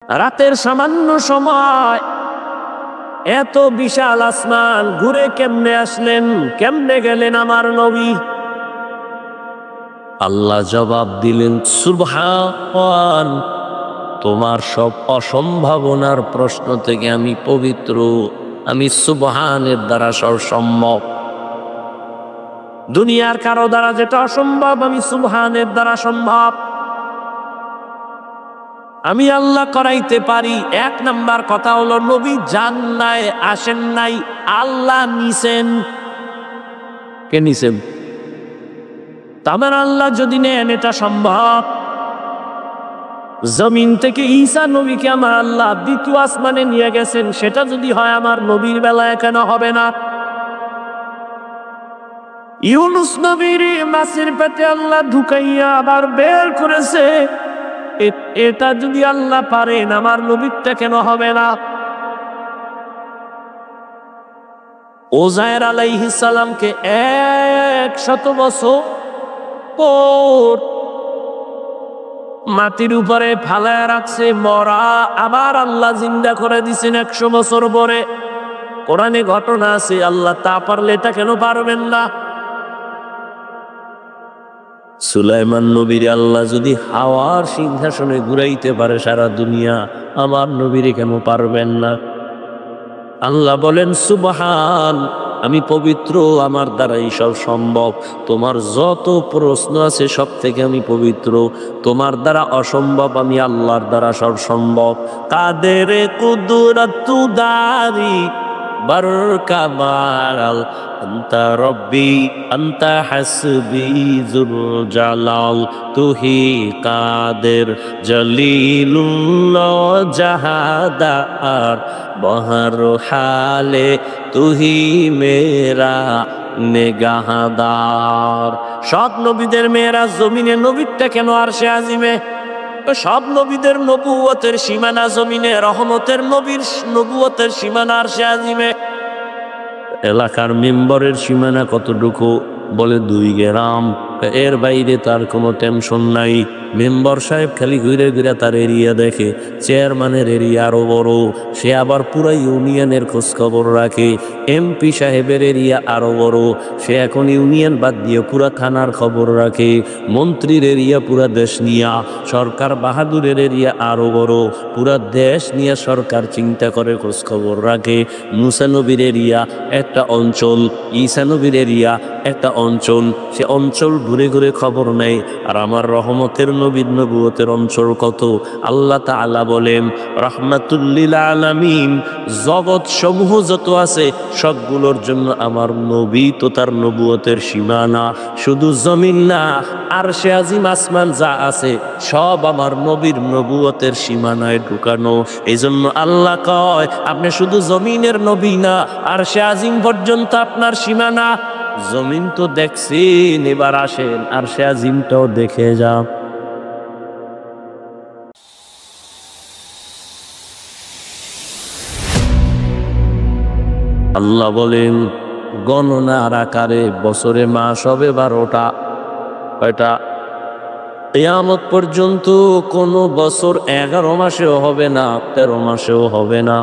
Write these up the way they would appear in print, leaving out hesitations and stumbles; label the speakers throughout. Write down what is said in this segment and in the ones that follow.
Speaker 1: রাতের সামান্য সময় এত বিশাল আসমান ঘুরে কেমনে আসলেন, কেমনে গেলেন আমার নবী? আল্লাহ জবাব দিলেন, সুবহান, তোমার সব অসম্ভাবনার প্রশ্ন থেকে আমি পবিত্র, আমি সুবহানের দ্বারা সব সম্ভব। দুনিয়ার কারো দ্বারা যেটা অসম্ভব আমি সুবহানের দ্বারা সম্ভব। আমি আল্লাহ করাইতে পারি। এক নাম্বার কথা হলো, নবী যান নাই, আসেন নাই, আল্লাহ নিছেন। কে নিছেন? আমার আল্লাহ যদি নেন এটা সম্ভব। জমিন থেকে ঈসা নবীকে আমার আল্লাহ দ্বিতীয় আসমানে নিয়ে গেছেন, সেটা যদি হয় আমার নবীর বেলায় কেন হবে না? ইউনুস নবীর মাছের পেটে আল্লাহ ঢুকাইয়া আবার বের করেছে, এটা যদি আল্লাহ পারেন আমার নবীরটা কেন হবে না? ওজায়ের আলাইহিস সালামকে 100 বছর পর মাটির উপরে ফালায় রাখছে মরা, আবার আল্লাহ জিন্দা করে দিছেন 100 বছর পরে। কোরআনে ঘটনা আছে, আল্লাহ তা পারলে এটা কেন পারবেন না? সুলাইমান নবীর আল্লাহ যদি হাওয়ার সিংহাসনে ঘুরাইতে পারে সারা দুনিয়া, আমার নবীরে কেন পারবেন না? আল্লাহ বলেন, সুবহান, আমি পবিত্র, আমার দ্বারা সব সম্ভব। তোমার যত প্রশ্ন আছে সব থেকে আমি পবিত্র, তোমার দ্বারা অসম্ভব, আমি আল্লাহর দ্বারা সব সম্ভব। কাদের কুদরতু দারি বারকামাল আন্তা রব্বি আন্তা হাসবি যুল জালাল, তুহি কাদের জলিলুল্লাহ জাহাদার বহর হালে তুহি মেরা নেগাহদার। সব নবীদের মেয়েরা জমিনে, নবীরটা কেন আরশে আজিমে? সব নবীদের নবুয়তের সীমানা জমিনে, রহমতের নবীর নবুয়তের সীমানা আরশে আজিমে। এলাকার মেম্বরের সীমানা কতটুকু? বলে 2 গ্রাম, এর বাইরে তার কোনো টেনশন নাই। মেম্বার সাহেব খালি ঘুরে ঘুরে তার এরিয়া দেখে, চেয়ারম্যানের এরিয়া আরো বড়, সে আবার পুরা ইউনিয়নের খোঁজ খবর রাখে। এমপি সাহেবের এরিয়া আরো বড়, সে এখন ইউনিয়ন বাদ দিয়ে পুরা থানার খবর রাখে। মন্ত্রীর এরিয়া পুরা দেশ নিয়া, সরকার বাহাদুরের এরিয়া আরো বড়, পুরা দেশ নিয়ে সরকার চিন্তা করে খোঁজ খবর রাখে। মুসা নবীর এরিয়া একটা অঞ্চল, ঈসা নবীর এরিয়া একটা অঞ্চল, সে অঞ্চল ঘুরে ঘুরে খবর নেয়। আর আমার রহমতের নবীর নবুয়তের অঞ্চল কত? আল্লাহ তাআলা বলেন, রাহমাতুল লিল আলামিন, জগৎ সমূহ যত আছে সবগুলোর জন্য আমার নবী তো তার নবুয়তের সীমানা। শুধু জমিন না, আরশে আজিম আসমান যা আছে সব আমার নবীর নবুয়তের সীমানায় ঢুকানো। এই জন্য আল্লাহ কয়, আপনি শুধু জমিনের নবী না, আরশে আজিম পর্যন্ত আপনার সীমানা। জমিন তো দেখছেন, এবার আসেন আরশে আজিমটাও দেখে যাও। আল্লাহ বলেন, গণনার আকারে বছরে মাস হবে 12টা। কয়টা? কিয়ামত পর্যন্ত কোনো বছর 11 মাসেও হবে না, 13 মাসেও হবে না।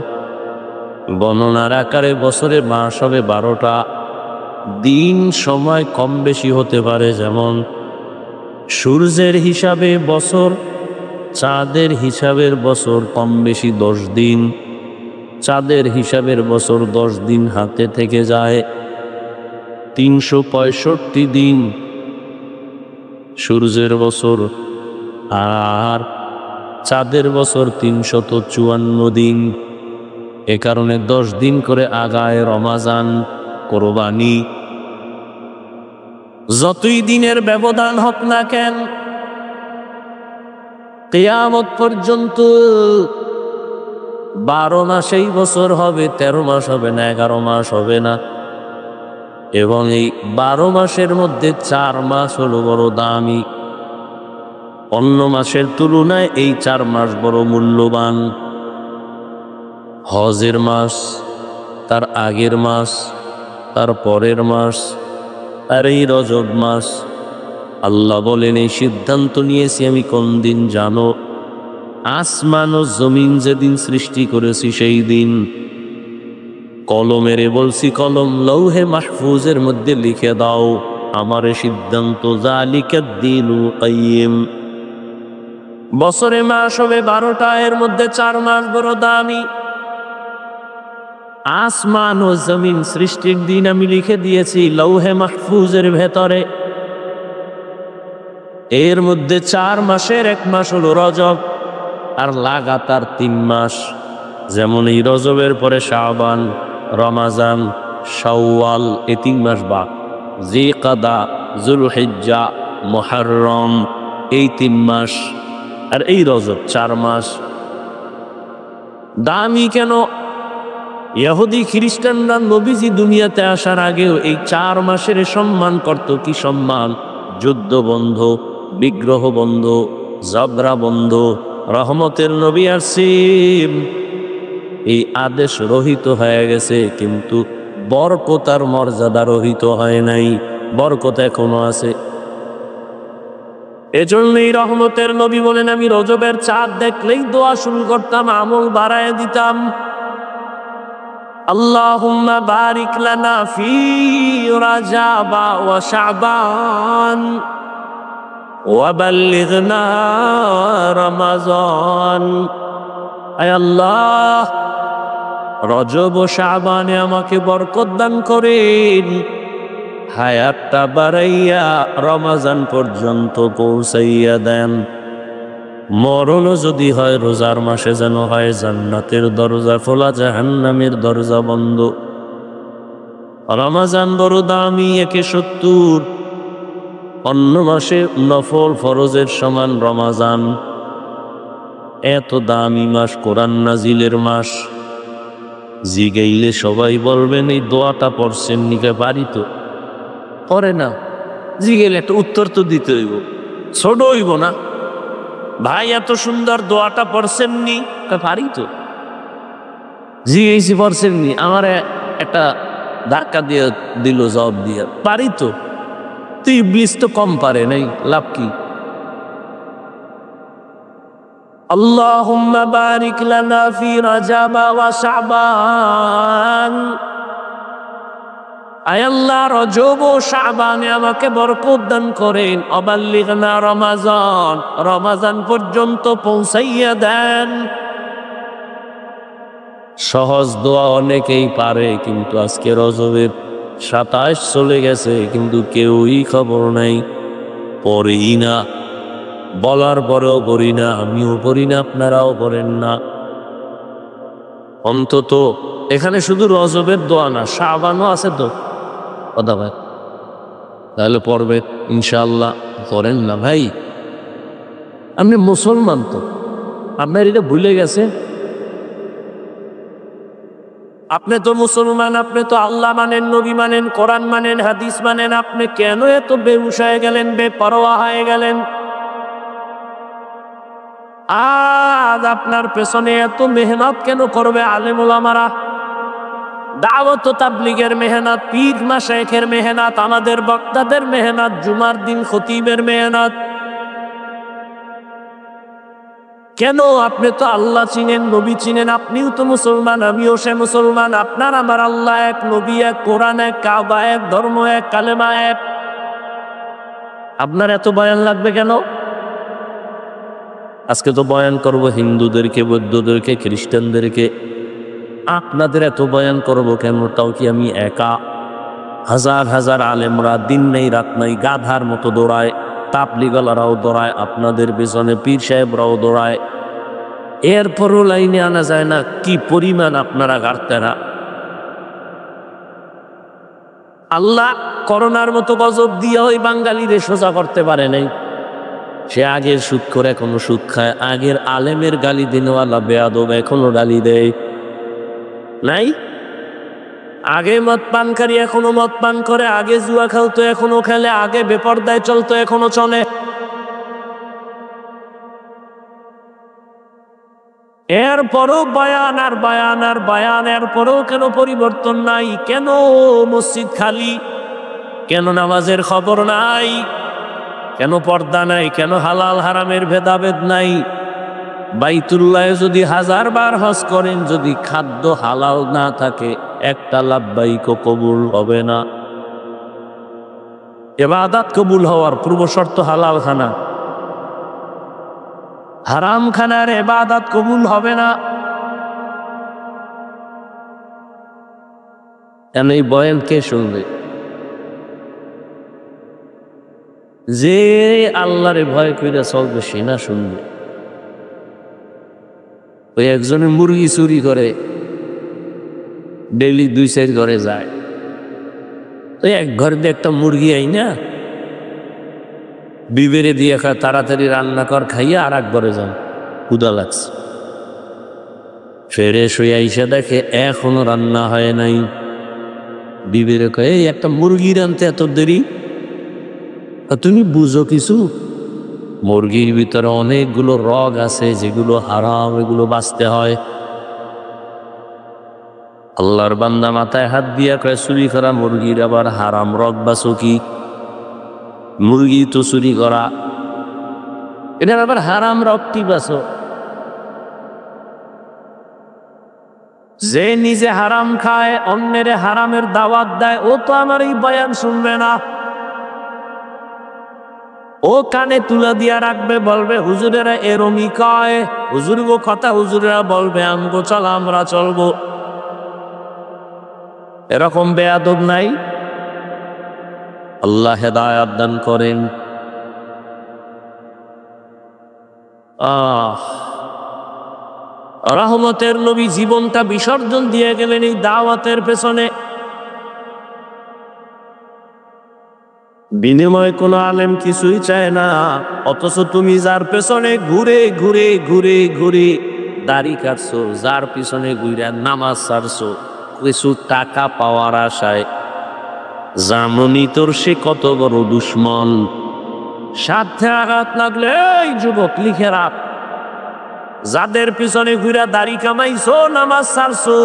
Speaker 1: গণনার আকারে বছরে মাস হবে 12টা। দিন সময় কম বেশি হতে পারে, যেমন সূর্যের হিসাবে বছর, চাঁদের হিসাবের বছর কম বেশি 10 দিন। চাঁদের হিসাবের বছর 10 দিন হাতে থেকে যায়, 365 দিন সূর্যের বছর, আর চাঁদের বছর 354 দিন। এ কারণে 10 দিন করে আগায় রমাজান, কোরবানি। যতই দিনের ব্যবধান হোক না কেন, কিয়ামত পর্যন্ত 12 মাসেই বছর হবে, 13 মাস হবে না, 11 মাস হবে না। এবং এই 12 মাসের মধ্যে 4 মাস হলো বড় দামি। অন্য মাসের তুলনায় এই 4 মাস বড় মূল্যবান। হজের মাস, তার আগের মাস, তার পরের মাস, আর এই রজব মাস। আল্লাহ বলেন, এই সিদ্ধান্ত নিয়েছি আমি কোন দিন জানো? আসমান ও জমিন যেদিন সৃষ্টি করেছি সেই দিন কলমেরে বলছি, কলম লৌহে মাহফুজের মধ্যে লিখে দাও আমার সিদ্ধান্ত, যালিকাদ দীনুল কাইয়্যিম। বছরে মাস হবে 12টা, এর মধ্যে 4 মাস বড় দামি। আসমান ও জমিন সৃষ্টির দিন আমি লিখে দিয়েছি লৌহে মাহফুজের ভেতরে। এর মধ্যে 4 মাসের 1 মাস হলো রজব, আর লাগাতার 3 মাস, যেমন এই রজবের পরে শাবান, রমাজান, শাওয়াল, এই 3 মাস বাদ, জিকাদা, যুলহিজ্জা, মুহররম, এই 3 মাস, আর এই রজব 4 মাস। দামি কেন? ইহুদি খ্রিস্টানরা নবীজি দুনিয়াতে আসার আগেও এই 4 মাসের সম্মান করত। কি সম্মান? যুদ্ধ বন্ধ, বিগ্রহ বন্ধ, ঝগড়া বন্ধ, রহমতের নবী আসিম, এই আদেশ রহিত হয়ে গেছে, কিন্তু বরকত আর মর্যাদা রহিত হয় নাই, বরকত এখনো আছে। এজন্যই রহমতের নবী বলেন, আমি রজবের চাঁদ দেখলেই দোয়া শুরু করতাম, আমল বাড়ায় দিতাম। আল্লাহুম্মা বারিক লানা ফি রাজাব ওয়া শাবান ওয়া বাল্লিগনা রমাজান। আয় আল্লাহ, রজব ও শাবানে আমাকে বরকত দান করেন, হায়াতটা বাড়াইয়া রমাজান পর্যন্ত পৌঁছাইয়া দেন। মরণও যদি হয় রোজার মাসে, যেন হয় জান্নাতের দরজা খোলা, জাহান্নামের দরজা বন্ধ। রমাজান বড় দামি, 170। অন্য মাসে নফল ফরজের সমান রমাজান। এত দামি মাস, কোরআন নাজিলের মাস। জিগাইলে সবাই বলবেন এই দোয়াটা পড়ছেন নিকে, পারি তো? করে না। জিগাইলে একটা উত্তর তো দিতে হইব, ছোট হইব না? ভাই এত সুন্দর দোয়াটা পড়ছেননি? পারি তো। জিজ্ঞেসি পড়ছেননি, আমার একটা ধাক্কা দিয়ে দিল জবাব দিয়ে, পারি তো। তুই ইবলিস তো কম পারে নাই, লাভ কি? আল্লাহুম্মা বারিক লানা ফি রাজাব ওয়া শাবান। আয় আল্লাহ, রজব ও শাবানে আমাকে বরকত দান করেন, অবাল্লিগনা রমাজান, রমাজান পর্যন্ত পৌঁছাইয়া দেন। সহজ দোয়া অনেকেই পারে, কিন্তু আজকে রজবের 27 চলে গেছে, কিন্তু কেউই খবর নাই, পড়েই না। বলার পরেও পড়ি না, আমিও পড়ি না, আপনারাও পড়েন না। অন্তত এখানে শুধু রজবের দোয়া না, শাবানও আছে তো কথা ভাই, তাহলে পড়বে ইনশাআল্লাহ। করেন না ভাই, আপনি মুসলমান তো, আপনার এটা ভুলে গেছে? আপনি তো মুসলমান, আপনি তো আল্লাহ মানেন, নবী মানেন, কোরআন মানেন, হাদিস মানেন, আপনি কেন এত বেহুশ হয়ে গেলেন, বেপরোয়া হয়ে গেলেন? আজ আপনার পেছনে এত মেহনত কেন করবে আলেম ওলামারা? দাওয়াত ও তাবলীগের মেহনত, পীর মাশায়েখের মেহনত, আমাদের বক্তাদের মেহনত, জুমার দিন খতিবের মেহনত। কেন? আপনি তো আল্লাহ চিনেন, নবী চিনেন, আপনিও তো মুসলমান, আমিও সে মুসলমান। আপনার আমার আল্লাহ এক, নবী এক, কোরআন এক, কাবা এক, ধর্ম এক, কালেমা এক। আপনার এত বয়ান লাগবে কেন? আজকে তো বয়ান করব হিন্দুদেরকে, বৌদ্ধদেরকে, খ্রিস্টানদেরকে, আপনাদের এত বয়ান করব কেন? তাও কি আমি একা? হাজার হাজার আলেমরা দিন নেই রাত নাই গাধার মতো দৌড়ায়, তাবলীগলারাও দৌড়ায়, আপনাদের পেছনে পীর সাহেবরাও দৌড়ায়, এরপরও লাইনে আনা যায় না। কি পরিমাণ আপনারা গার্তেরা! আল্লাহ করোনার মতো গজব দিয়ে ওই বাঙালিরে সোজা করতে পারে নাই। সে আগের সুদ করে এখনো সুদ খায়, আগের আলেমের গালি দিনওয়ালা বেয়াদব এখনো গালি দেয় নাই? আগে মদ পানকারী এখনো মদ পান করে, আগে জুয়া খেলতো এখনো খেলে, আগে বেপরদায় চলতো এখনো চলে। এরপরও বয়ান আর বয়ান আর বয়ান, এরপরও কেন পরিবর্তন নাই? কেন মসজিদ খালি? কেন নামাজের খবর নাই? কেন পর্দা নাই? কেন হালাল হারামের ভেদাভেদ নাই? বাইতুল্লাহে যদি 1000 বার হজ করেন, যদি খাদ্য হালাল না থাকে একটা লাব্বাইকও কবুল হবে না। ইবাদত কবুল হওয়ার পূর্ব শর্ত হালাল খানা। হারাম খানার ইবাদত কবুল হবে না। এই বয়ান কে শুনবে? যে আল্লাহরে ভয় কইরা চলবে সে না শুনবে। ওই একজনে মুরগি চুরি করে ডেইলি 2-4 ঘরে যায়, তো এক ঘর দিয়ে একটা মুরগি আই না বিবেরে দিয়ে খায়, তাড়াতাড়ি রান্না কর খাইয়া আর এক ঘরে যান, ক্ষুধা লাগছে। ফেরে শুয়ে আইসা দেখে এখনো রান্না হয় নাই। বিবেরে কয়, এই একটা মুরগি রানতে এত দেরি? তুমি বুঝো কিছু? মুরগির ভিতরে অনেকগুলো রগ আছে যেগুলো হারাম, এগুলো বাঁচতে হয়। আল্লাহর বান্দা মাথায় হাত দিয়া কয়, চুরি করা মুরগির আবার হারাম রগ বাঁচো কি? মুরগি তো চুরি করা, এটার আবার হারাম রগ কি বাঁচো? যে নিজে হারাম খায়, অন্যের হারামের দাওয়াত দেয়, ও তো আমার এই বয়ান শুনবে না। ও কানে তুলে দিয়া রাখবে, বলবে হুজুরেরা এরমি কয়, হুজুর গো কথা হুজুরেরা বলবে, আমগো চল আমরা চলবো। এরকম বেয়াদব নাই? আল্লাহ হেদায়াত দান করেন। রহমতের নবী জীবনটা বিসর্জন দিয়ে গেলেন এই দাওয়াতের পেছনে। বিনিময় কোনো আলেম কিছুই চায় না, অথচ তুমি যার পেছনে ঘুরে ঘুরে ঘুরে ঘুরে দাড়ি কাটছো, যার পিছনে ঘুরে নামাজ ছাড়ছো কিছু টাকা পাওয়ার আশায়, জামনি তোর সে কত বড় দুশ্মন। সাথে আঘাত লাগলে এই যুবক লিখে রাখ, যাদের পিছনে ঘুরে দাড়ি কামাইছো নামাজ ছাড়ছো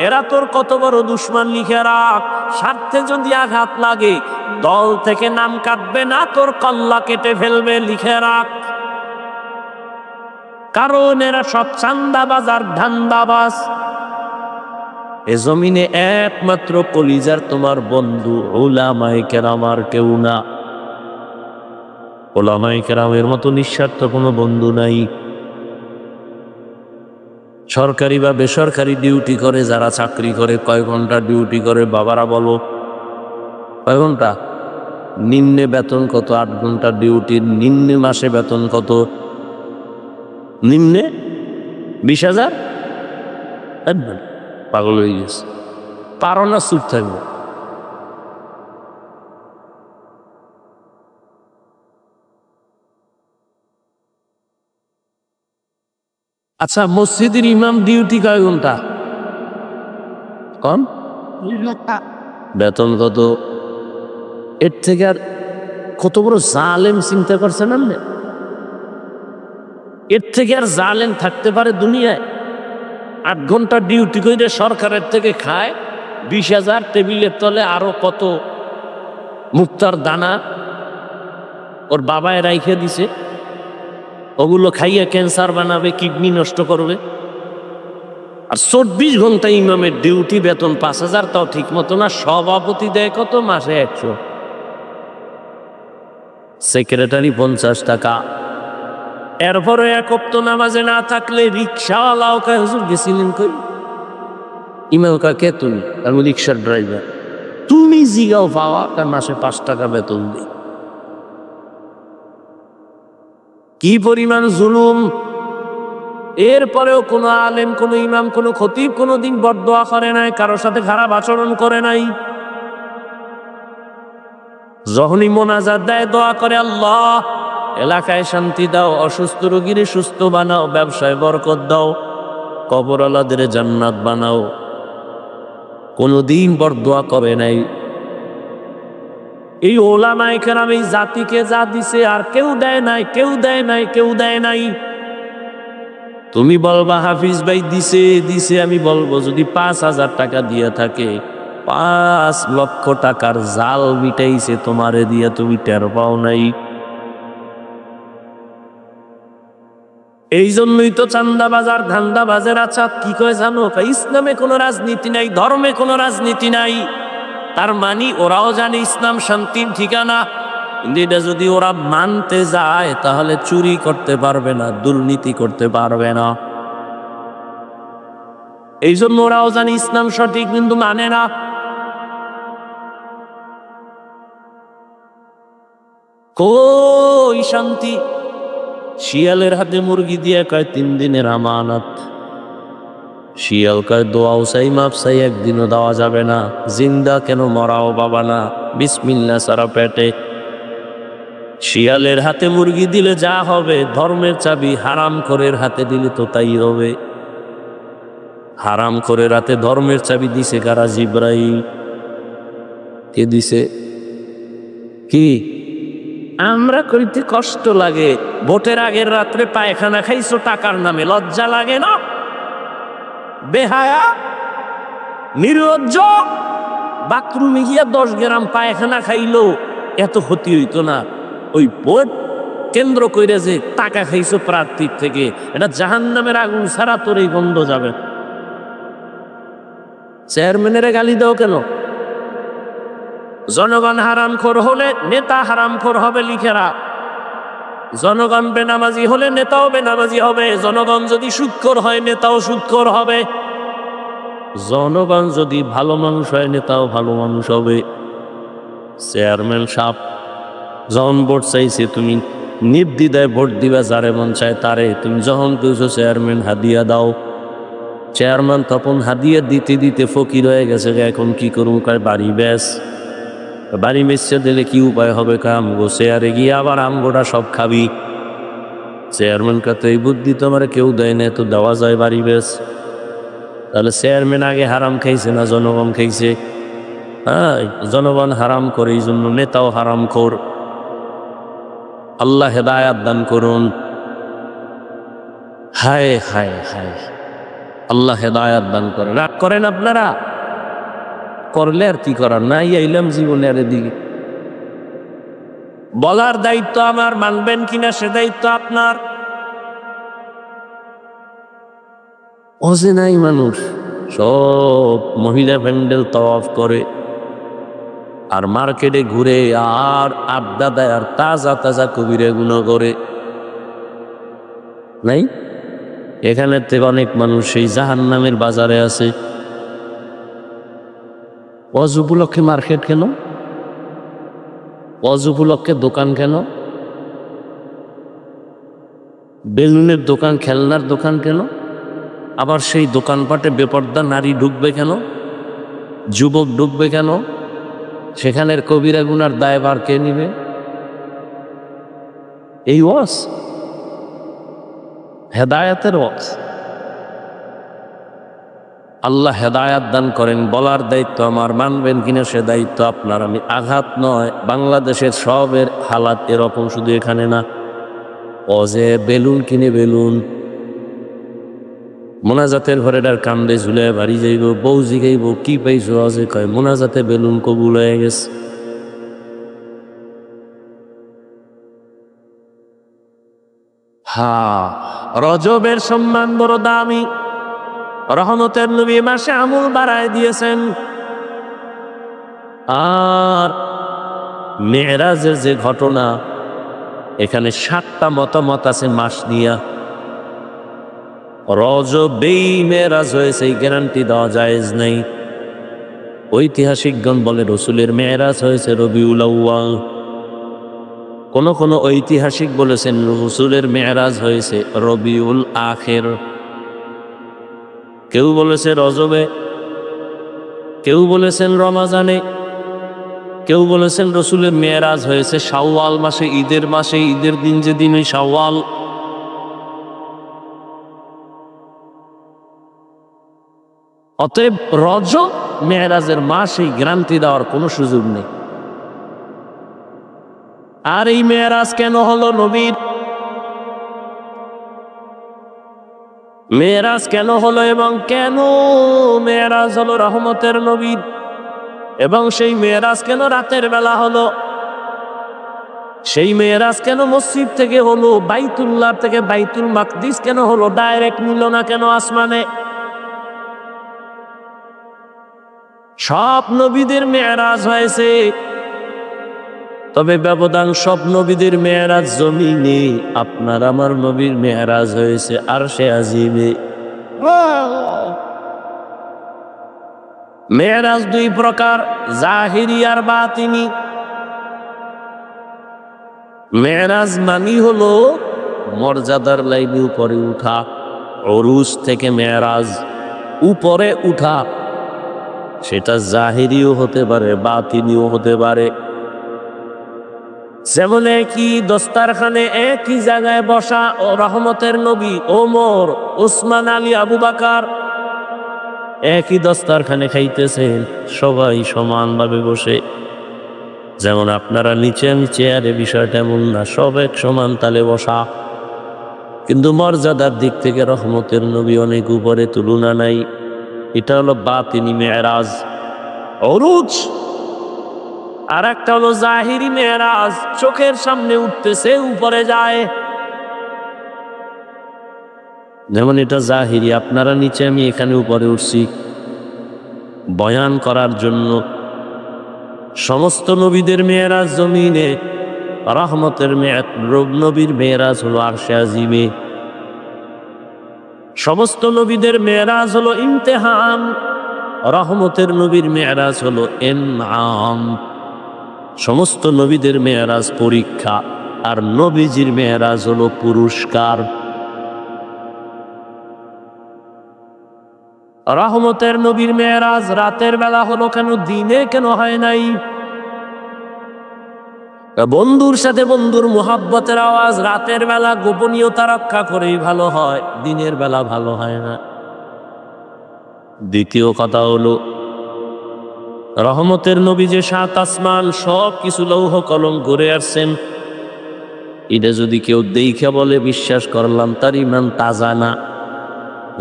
Speaker 1: এরা তোর কত বড় দুশ্মন লিখে রাখ। স্বার্থে যদি আঘাত লাগে দল থেকে নাম কাটবে না, তোর কল্লা কেটে ফেলবে, লিখে রাখ। কারণ এরা সব চান্দাবাজ আর ধান্দাবাজ। এ জমিনে একমাত্র কলিজার তোমার বন্ধু উলামায়ে কেরাম, আর কেউ না। উলামায়ে কেরামের মতো নিঃস্বার্থ কোনো বন্ধু নাই। সরকারি বা বেসরকারি ডিউটি করে যারা চাকরি করে, কয় ঘন্টা ডিউটি করে বাবারা বলো? কয় ঘন্টা? নিম্নে বেতন কত? 8 ঘন্টা ডিউটির নিম্নে মাসে বেতন কত? নিম্নে 20,000। পাগল হয়ে গেছে। পারো না, চুপ থাকবো। আচ্ছা, মসজিদের ইমাম ডিউটি কয় ঘন্টা? কম। বেতন কত? এর থেকে আর কত বড় জালেম চিন্তা করছেন আপনি? এর থেকে আর জালেম থাকতে পারে দুনিয়ায়? 8 ঘন্টা ডিউটি করে সরকারের থেকে খায় 20,000, টেবিলের তলে আরো কত মুক্তার দানা ওর বাবায় রাইখে দিছে, ওগুলো খাইয়া ক্যান্সার বানাবে, কিডনি নষ্ট করবে। আর 24 ঘন্টা ইমামের ডিউটি, বেতন 5,000, তাও ঠিক মতো না। সভাপতি দেয় কত? মাসে 100। সেক্রেটারি 50 টাকা। এরপরে এক ওয়াক্ত নামাজে না থাকলে রিক্সাওয়ালাও কয়, হুজুর গেছিলেন কই? ইমাম কয়, কে তুমি? আমি রিক্সার ড্রাইভার। তুমি জিগাও পাওয়া, তার মাসে 5 টাকা বেতন দিই। কি পরিমাণ জুলুম! এরপরেও কোনো আলেম, কোনো ইমাম, কোনো খতিব কোনোদিন বদদোয়া করে নাই, কারোর সাথে খারাপ আচরণ করে নাই। যখনই মোনাজাত দেয় দোয়া করে, আল্লাহ এলাকায় শান্তি দাও, অসুস্থ রোগীর সুস্থ বানাও, ব্যবসায় বরকত দাও, কবরওয়ালাদের জান্নাত বানাও। কোনোদিন বদদোয়া করে নাই। এই ওলামায়ে কেরাম এই জাতিকে যা দিছে আর কেউ দেয় নাই, কেউ দেয় নাই, কেউ দেয় নাই। তুমি বলবা হাফিজ ভাই দিছে দিছে, আমি বলবো যদি 5,000 টাকা দিয়ে থাকে, 5 লক্ষ টাকার জাল মিটাইছে তোমারে দিয়া, তুমি টের পাও নাই। এই জন্যই তো চান্দাবাজার ধান্দাবাজের আচ্ছা কি কয় জানো, ইসলামে কোনো রাজনীতি নাই, ধর্মে কোনো রাজনীতি নাই। তার মানে ওরাও জানে ইসলাম শান্তির ঠিকানা, কিন্তু এটা যদি ওরা মানতে যায় তাহলে চুরি করতে পারবে না, দুর্নীতি করতে পারবে না। এই জন্য ওরাও জানে ইসলাম সঠিক, কিন্তু মানে না। কই শান্তি? শিয়ালের হাতে মুরগি দিয়ে কয় 3 দিনের আমানত। শিয়াল কয় দোয়াও চাই মাপ চাই একদিনও দেওয়া যাবে না, জিন্দা কেন মরাও বাবা না, বিসমিল্লাহ সারা পেটে। শিয়ালের হাতে মুরগি দিলে যা হবে, ধর্মের চাবি হারামখোরের হাতে দিলে তো তাই হবে। হারামখোরের হাতে ধর্মের চাবি দিছে কারা? জিবরাইল। কে দিছে? কি? আমরা কইতে কষ্ট লাগে, ভোটের আগের রাত্রে পায়খানা খাইছো টাকার নামে, লজ্জা লাগে না? বেহায়া, নির্লজ্জ। বাথরুমে গিয়া 10 গ্রাম পায়খানা খাইলো এত ক্ষতি হইতো না, ওই ভোট কেন্দ্র কইরা যে টাকা খাইছো প্রার্থীর থেকে, এটা জাহান্নামের আগুন ছাড়া তোর এই গন্ধ যাবে। চেয়ারম্যানের গালি দাও কেন? জনগণ হারামখোর হলে নেতা হারামখোর হবে, লিখেরা। জনগণ বেনামাজি হলে নেতাও বেনামাজি হবে, জনগণ যদি সুদখোর হয় নেতাও সুদখোর হবে, জনগণ যদি ভালো মানুষ হয় নেতাও ভালো মানুষ হবে। চেয়ারম্যান সাহেব যখন ভোট চাইছে, তুমি নির্দ্বিধায় ভোট দিবা যারে মন চায় তারে। তুমি যখন কেউছো চেয়ারম্যান হাদিয়া দাও, চেয়ারম্যান তখন হাদিয়া দিতে দিতে ফকির হয়ে গেছে, এখন কি করবো? কয় বাড়ি বেশ। বাড়ি বেচতে দিলে কি উপায় হবে? কয় আমগো চেয়ারে গিয়ে আবার আমগোটা সব খাবি। চেয়ারম্যান কাতে এই বুদ্ধি তো আমার কেউ দেয় না, তো দেওয়া যায় বাড়ি বেশ। তাহলে চেয়ারম্যান আগে হারাম খাইছে না জনগণ খাইছে? হ্যাঁ, জনগণ হারাম করে, এই জন্য নেতাও হারাম খোর। আল্লাহ হেদায়াত দান করুন। হায় হায় হায়, আল্লাহ হেদায়াত দান করেন। রাগ করেন আপনারা? করলে আর কি করার, নাই আইলাম জীবনের দিকে। বলার দায়িত্ব আমার, মানবেন কিনা সে দায়িত্ব আপনার। অচেনাই মানুষ সব মহিলা প্যান্ডেল তওয়াফ করে আর মার্কেটে ঘুরে আর আড্ডা দেয় আর তাজা তাজা কবিরে গুণ করে। নাই, এখানে থেকে অনেক মানুষ সেই জাহান্নামের বাজারে আছে। ওয়াজ উপলক্ষে মার্কেট কেন? ওয়াজ উপলক্ষে দোকান কেন? বেলুনের দোকান, খেলনার দোকান কেন? আবার সেই দোকানপাটে বেপর্দা নারী ঢুকবে কেন? যুবক ঢুকবে কেন? সেখানের কবিরা গুনার দায়ভার কে নিবে? এই ওয়াজ হেদায়েতের ওয়াজ। আল্লাহ হেদায়াত দান করেন। বলার দায়িত্ব আমার, মানবেন কিনা সে দায়িত্ব আপনার। আমি আঘাত নয়, বাংলাদেশের সবের হালাত এরকম, শুধু এখানে না। অজে বেলুন কিনে বেলুন, মোনাজাতের ঘরেটার কান্দে ঝুলে বাড়ি যাইব, বউ জিগাইব কি পাইছো? অজে কয় মোনাজাতে বেলুন কবুল হয়ে গেছে। রজবের সম্মান বড় দামি। রহমতের নবী মাসে আমল বাড়ায় দিয়েছেন। আর মেরাজের যে ঘটনা, এখানে 7টা মতামত আছে মাস নিয়া। রজবেই মেরাজ হয়েছে এই গ্যারান্টি দেওয়া জায়েজ নেই। ঐতিহাসিকগণ বলে রসুলের মেরাজ হয়েছে রবিউল আউয়াল। কোন কোন ঐতিহাসিক বলেছেন রসুলের মেরাজ হয়েছে রবিউল আখির। কেউ বলেছে রজবে, কেউ বলেছেন রমাজানে, কেউ বলেছেন রসুলের মেরাজ হয়েছে শাওয়াল মাসে, ঈদের মাসে, ঈদের দিন যেদিন ওই শাওয়াল। অতএব রজব মেরাজের মাস, এই গ্যারান্টি দেওয়ার কোনো সুযোগ নেই। আর এই মেরাজ কেন হলো নবীর? মেরাজ কেন হলো এবং কেন মেরাজ হলো রহমতের নবীর, এবং সেই মেরাজ কেন রাতের বেলা হলো? সেই মেয়েরাজ কেন মসজিদ থেকে হলো, বাইতুল্লাহ থেকে বাইতুল মাকদিস কেন হলো, ডাইরেক্ট নিল না কেন আসমানে? সব নবীদের মেয়েরাজ হয়েছে, তবে ব্যবধান সব নবীদের মেয়েরাজ জমিনে, আপনার আমার নবীর মেয়েরাজ হয়েছে আরশে আজিমে। মেয়েরাজ দুই প্রকার, জাহিরি আর বাতিনি। মেয়েরাজ মানি হলো মর্যাদার লাইনে উপরে উঠা, অরুজ থেকে মেয়েরাজ উপরে উঠা, সেটা জাহিরিও হতে পারে বাতিনিও হতে পারে। যেমন একই দস্তারখানে একই জায়গায় বসা ও রহমতের নবী ওমর, ওসমান আলী, আবু বকর একই দস্তারখানে খাইতেছেন, সবাই সমানভাবে বসে। যেমন আপনারা নিচেন চেয়ারে, বিষয়টা এমন না, সব এক সমান তালে বসা, কিন্তু মর্যাদার দিক থেকে রহমতের নবী অনেক উপরে, তুলনা নাই। এটা হলো বাতিনি মেয়েরাজ, অরুজ। আর একটা হলো জাহিরি মেয়েরাজ, চোখের সামনে উঠতেছে, উপরে যায়। যেমন এটা জাহিরি, আপনারা নিচে, আমি এখানে উপরে উঠছি বয়ান করার জন্য। সমস্ত নবীদের মেয়েরাজ জমিনে, রহমতের নবীর মেয়েরাজ হলো আরশে আজিমে। সমস্ত নবীদের মেয়েরাজ হলো ইমতিহান, রহমতের নবীর মেয়েরাজ হলো ইনআম। সমস্ত নবীদের মেয়েরাজ পরীক্ষা, আর নবীজির মেয়েরাজ হলো পুরস্কার। রহমতের নবীর মেয়েরাজ রাতের বেলা হলো কেন, দিনে কেন হয় নাই? বন্ধুর সাথে বন্ধুর মুহাব্বতের আওয়াজ রাতের বেলা গোপনীয়তা রক্ষা করেই ভালো হয়, দিনের বেলা ভালো হয় না। দ্বিতীয় কথা হলো, রহমতের নবী যে সাত আসমান সব কিছু লৌহ কলম করে আসছেন, এটা যদি কেউ দেখে বলে বিশ্বাস করলাম, তার ইমান তাজা না।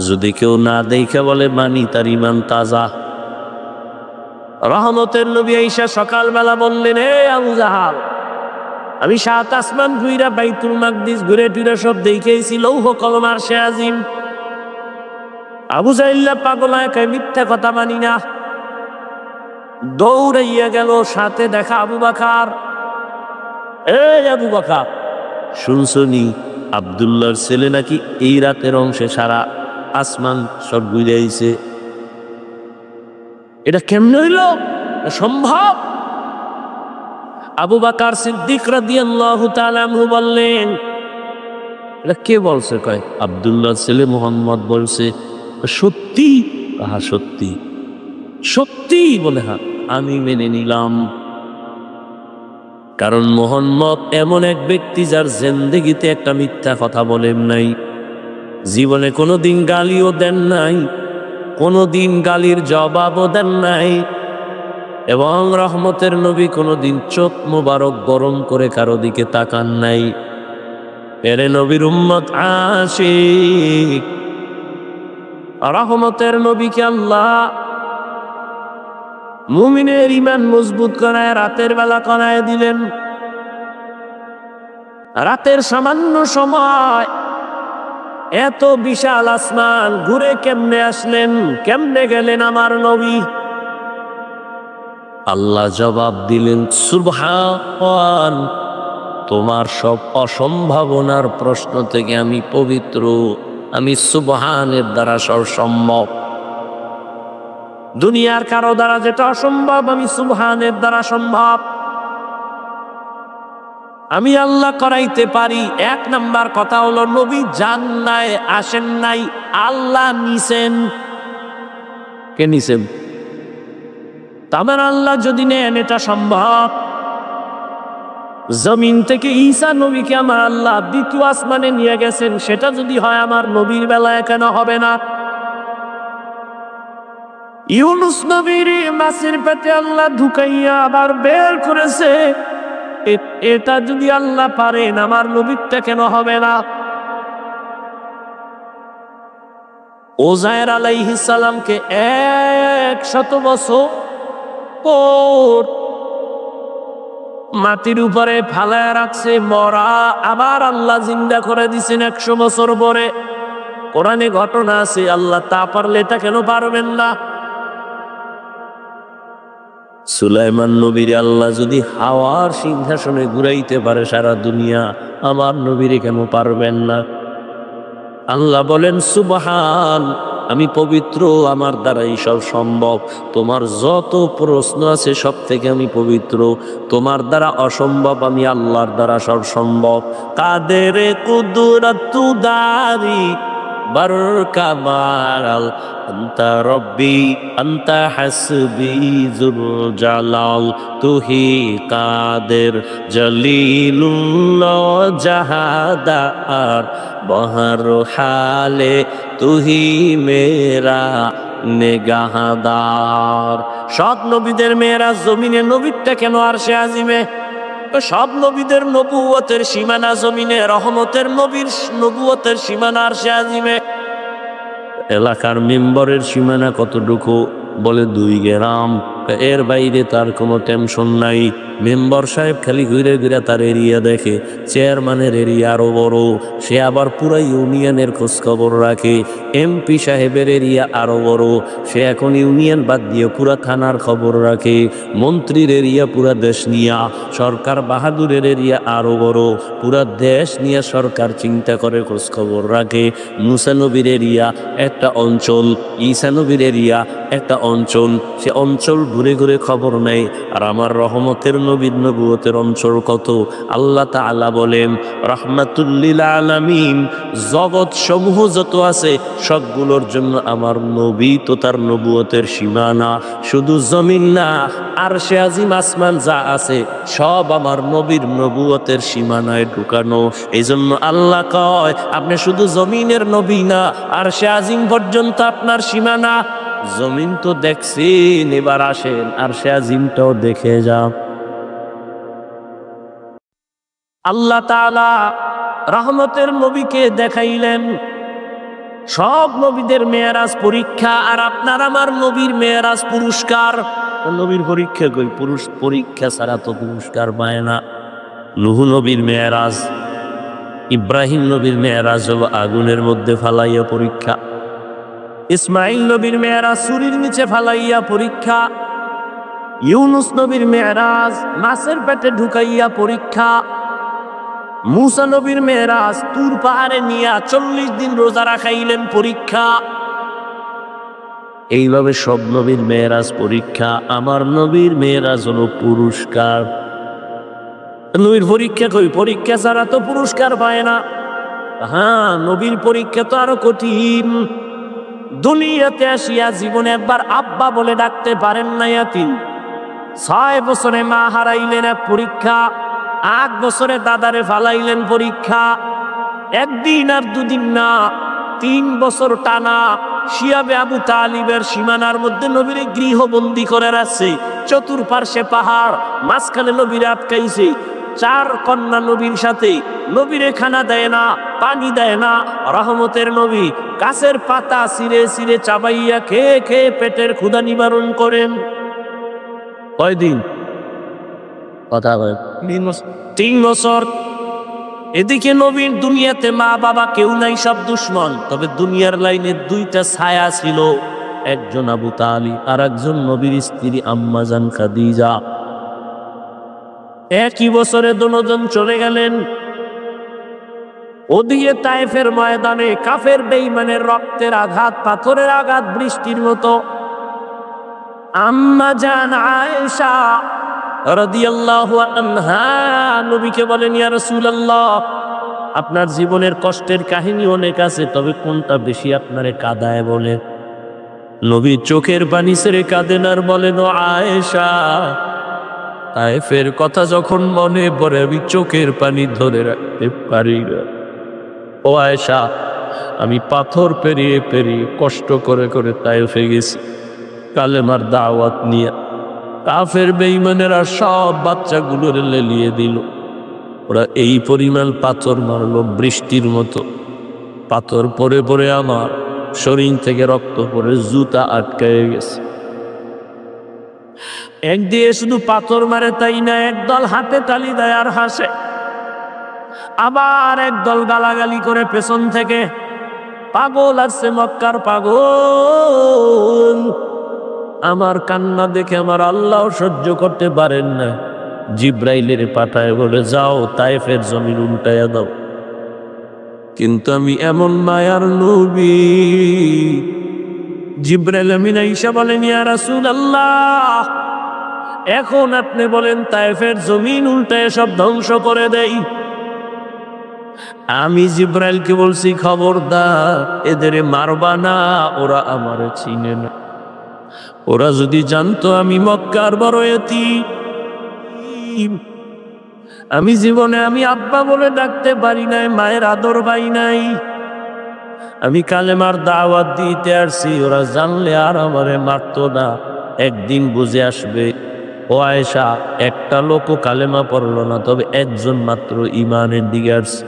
Speaker 1: যদি কেউ না দেখে বলে মানি, তার ইমান তাজা। রহমতের নবী আইসা সকালবেলা বললেন, হে আবু জাহাল, আমি সাত আসমান ঘুইরা বাইতুল মাকদিস ঘুরে টুরে সব দেখেছি, লৌহ কলম আরশে আজিম। আবু জাহিল্লা পাগল একাই, মিথ্যা কথা মানি না। দৌড়াইয়া গেল, সাথে দেখা আবু বকর। এই আবু বকর, শুনছনি আব্দুল্লাহর ছেলে নাকি এই রাতের অংশে সারা আসমান সব ঘুরে আইছে? এটা কেমনে হইল, সম্ভব? আবু বকর সিদ্দিক রাদিয়াল্লাহু তাআলা আনহু বললেন, এটা কে বলছে? কয় আব্দুল্লাহর ছেলে মুহাম্মদ বলছে। সত্যি? হ্যাঁ সত্যি। সত্যি? বলে হ্যাঁ, আমি মেনে নিলাম। কারণ মুহাম্মদ এমন এক ব্যক্তি যার জিন্দেগিতে একটা মিথ্যা কথা বলেন নাই, জীবনে কোনোদিন গালিও দেন নাই, কোনোদিন গালির জবাবও দেন নাই, এবং রহমতের নবী কোনোদিন চোখ মোবারক গরম করে কারো দিকে তাকান নাই। এরে নবীর উম্মত আশিক, রহমতের নবীকে আল্লাহ মুমিনের ইমান মজবুত করায় রাতের বেলা করায় দিলেন। রাতের সামান্য সময় এত বিশাল আসমান ঘুরে কেমনে আসলেন, কেমনে গেলেন আমার নবী? আল্লাহ জবাব দিলেন, সুবহান, তোমার সব অসম্ভাবনার প্রশ্ন থেকে আমি পবিত্র, আমি সুবহানের দ্বারা সব সম্ভব। দুনিয়ার কারো দ্বারা যেটা অসম্ভব, আমি সুবহানের দ্বারা সম্ভব। আমি আল্লাহ করাইতে পারি। এক নাম্বার কথা হলো, নবী যান নাই, আসেন নাই, আল্লাহ নিছেন। কে নিছেন? আমার আল্লাহ যদি নেন, এটা সম্ভব। জমিন থেকে ঈসা নবীকে আমার আল্লাহ দ্বিতীয় আসমানে নিয়ে গেছেন, সেটা যদি হয়, আমার নবীর বেলায় কেন হবে না? ইউনুস নবীর মাছের পেটে আল্লাহ ঢুকাইয়া আবার বের করেছে, এটা যদি আল্লাহ পারেন, আমার নবীরটা কেন হবে না? ওজায়ের আলাইহিস সালামকে 100 বছর পর মাটির উপরে ফালায় রাখছে মরা, আবার আল্লাহ জিন্দা করে দিছেন 100 বছর পরে। কোরআনে ঘটনা আছে, আল্লাহ তা পারলে এটা কেন পারবেন না? সুলাইমান নবীর আল্লাহ যদি হাওয়ার সিংহাসনে ঘুরাইতে পারে সারা দুনিয়া, আমার নবীরে কেন পারবেন না? আল্লাহ বলেন সুবহান, আমি পবিত্র, আমার দ্বারাই সব সম্ভব। তোমার যত প্রশ্ন আছে সব থেকে আমি পবিত্র, তোমার দ্বারা অসম্ভব, আমি আল্লাহর দ্বারা সব সম্ভব। কাদের কুদরতু দারি বার কামাল, আন্তা রব্বি আন্তা হাসবি জুল জালাল, তুহি কাদের জলিলুল্লাহ জাহাদার, বহর হালে তুহি মেরা নেগাহদার। সব নবীদের মেয়েরা জমিনে, নবীরটা কেন আরশে আজিমে? সব নবীদের নবুয়তের সীমানা জমিনে, রহমতের নবীর নবুয়তের সীমানা আরশে আজিমে। এলাকার মেম্বরের সীমানা কতটুকু? বলে 2 গ্রাম, এর বাইরে তার কোনো টেনশন নাই। মেম্বার সাহেব খালি ঘুরে ঘুরে তার এরিয়া দেখে, চেয়ারম্যানের এরিয়া আরো বড়, সে আবার পুরা ইউনিয়নের খোঁজ খবর রাখে। এমপি সাহেবের এরিয়া আরো বড়, সে এখন ইউনিয়ন বাদ দিয়ে পুরা থানার খবর রাখে। মন্ত্রীর এরিয়া পুরা দেশ নিয়া, সরকার বাহাদুরের এরিয়া আরো বড়, পুরা দেশ নিয়ে সরকার চিন্তা করে খোঁজ খবর রাখে। মুসা নবীর এরিয়া একটা অঞ্চল, ঈসা নবীর এরিয়া একটা অঞ্চল, সে অঞ্চল ঘুরে ঘুরে খবর নেয়। আর আমার রহমতের নবীর নবুয়তের অঞ্চল কত? আল্লাহ তাআলা বলেন রাহমাতুল লিল আলামিন, জগৎ সমূহ যত আছে সবগুলোর জন্য আমার নবী তো তার নবুয়তের সীমানা। শুধু জমিন না, আরশে আজিম আসমান যা আছে সব আমার নবীর নবুয়তের সীমানায় ঢুকানো। এই জন্য আল্লাহ কয় আপনি শুধু জমিনের নবী না, আরশে আজিম পর্যন্ত আপনার সীমানা। জমিন তো দেখছেন, এবার আসেন আরশে আজিমটাও দেখে যান। আল্লাহ তাআলা রহমতের নবীকে দেখাইলেন। সব নবীদের মেরাজ পরীক্ষা, আর আপনার আমার নবীর মেরাজ পুরস্কার। নবীর পরীক্ষা কই? পরীক্ষা ছাড়া তো পুরস্কার পায় না। নূহ নবীর মেরাজ, ইব্রাহিম নবীর মেরাজ হলো আগুনের মধ্যে ফালাইয়া পরীক্ষা। ইসমাইল নবীর মেরাজ চুরির নিচে ফালাইয়া পরীক্ষা। ইউনুস নবীর মেরাজ মাছের পেটে ঢুকাইয়া পরীক্ষা। মুসা নবীর মেরাজ তুর পাহাড়ে নিয়া 40 দিন রোজা রাখাইলেন পরীক্ষা। এইভাবে সব নবীর মেরাজ পরীক্ষা, আমার নবীর মেরাজ হলো পুরস্কার। নবীর পরীক্ষা কই? পরীক্ষা ছাড়া তো পুরস্কার পায় না। হ্যাঁ, নবীর পরীক্ষা তো আরো কঠিন। দুনিয়াতে আসিয়া জীবনে একবার আব্বা বলে ডাকতে পারেন না ইয়াতিম। 6 বছরে মা হারাইলেন এক পরীক্ষা, 8 বছরে দাদারে ফালাইলেন পরীক্ষা। একদিন আর দুদিন না, 3 বছর টানা শিয়াবে আবু তালিবের সীমানার মধ্যে নবীরে গৃহবন্দী করে রাখছে। চতুর্পার্শ্বে পাহাড়, মাঝখানে নবীরে আটকাইছে। 4 কন্যা নবীর সাথে, নবীরে খানা দেয় না, পানি দেয় না। রহমতের নবী গাছের পাতা ছিঁড়ে ছিঁড়ে চাবাইয়া খেয়ে খেয়ে পেটের ক্ষুধা নিবারণ করেন। কয়দিন? কথা বলেন। 3 বছর। এদিকে নবীর দুনিয়াতে মা বাবা কেউ নাই, সব দুশ্মন। তবে দুনিয়ার লাইনে 2টা ছায়া ছিল, একজন আবু তালিব আর একজন নবীর স্ত্রী আম্মা জান খাদিজা। একই বছরে দুজন চলে গেলেন। ওদিকে তায়েফের ময়দানে কাফের বেঈমানের রক্তের আঘাত, পাথরের আঘাত বৃষ্টির মতো। আম্মা জান আয়েশা রাদিয়াল্লাহু আনহা নবীকে বলেন, ইয়া রাসূলুল্লাহ, আপনার জীবনের কষ্টের কাহিনী অনেক আছে, তবে কোনটা বেশি আপনারে কাঁদায় বলে? নবী চোখের পানি ছেড়ে কাঁদেন আর বলেন, ও আয়েশা, তায়েফের কথা যখন মনে পড়ে আমি চোখের পানি ধরে রাখতে পারি না। ও আয়েশা, আমি পাথর পেরিয়ে পেরিয়ে কষ্ট করে করে তায়েফে গেছি কালেমার দাওয়াত নিয়ে। কাফের বেঈমানেরা সব বাচ্চাগুলোর লেলিয়ে দিল। ওরা এই পরিমাণ পাথর মারলো বৃষ্টির মতো। পাথর পরে পরে আমার শরীর থেকে রক্ত পড়ে জুতা আটকায় গেছে। এক দিয়ে শুধু পাথর মারে তাই না, একদল হাতে তালি দেয় আর হাসে, আবার একদল গালাগালি করে পেছন থেকে। পাগল আসছে, মক্কার পাগল। আমার কান্না দেখে আমার আল্লাহ সহ্য করতে পারেন না, জিব্রাইলের পাঠায় বলে যাও তায়েফের জমিন উল্টাইয়া দাও। কিন্তু আমি এমন মায়ার নবী, জিব্রাইল আমিন আইসা বলেন ইয়া রাসূলুল্লাহ, এখন আপনি বলেন তায়েফের জমিন উল্টায় সব ধ্বংস করে দেই। আমি জিব্রাইলকে বলছি খবরদার এদের মারবা না, ওরা আমার চিনে না। ওরা যদি জানতো আমি মক্কার বড় এতিম, আমি জীবনে আমি আব্বা বলে ডাকতে পারি নাই, মায়ের আদর পাই নাই, আমি কালেমার দাওয়াত দিতে আসছি, ওরা জানলে আর আমারে মারতো না। একদিন বুঝে আসবে ও আয়েশা, একটা লোকও কালেমা পড়লো না, তবে একজন মাত্র ঈমানের দিকে আসছে।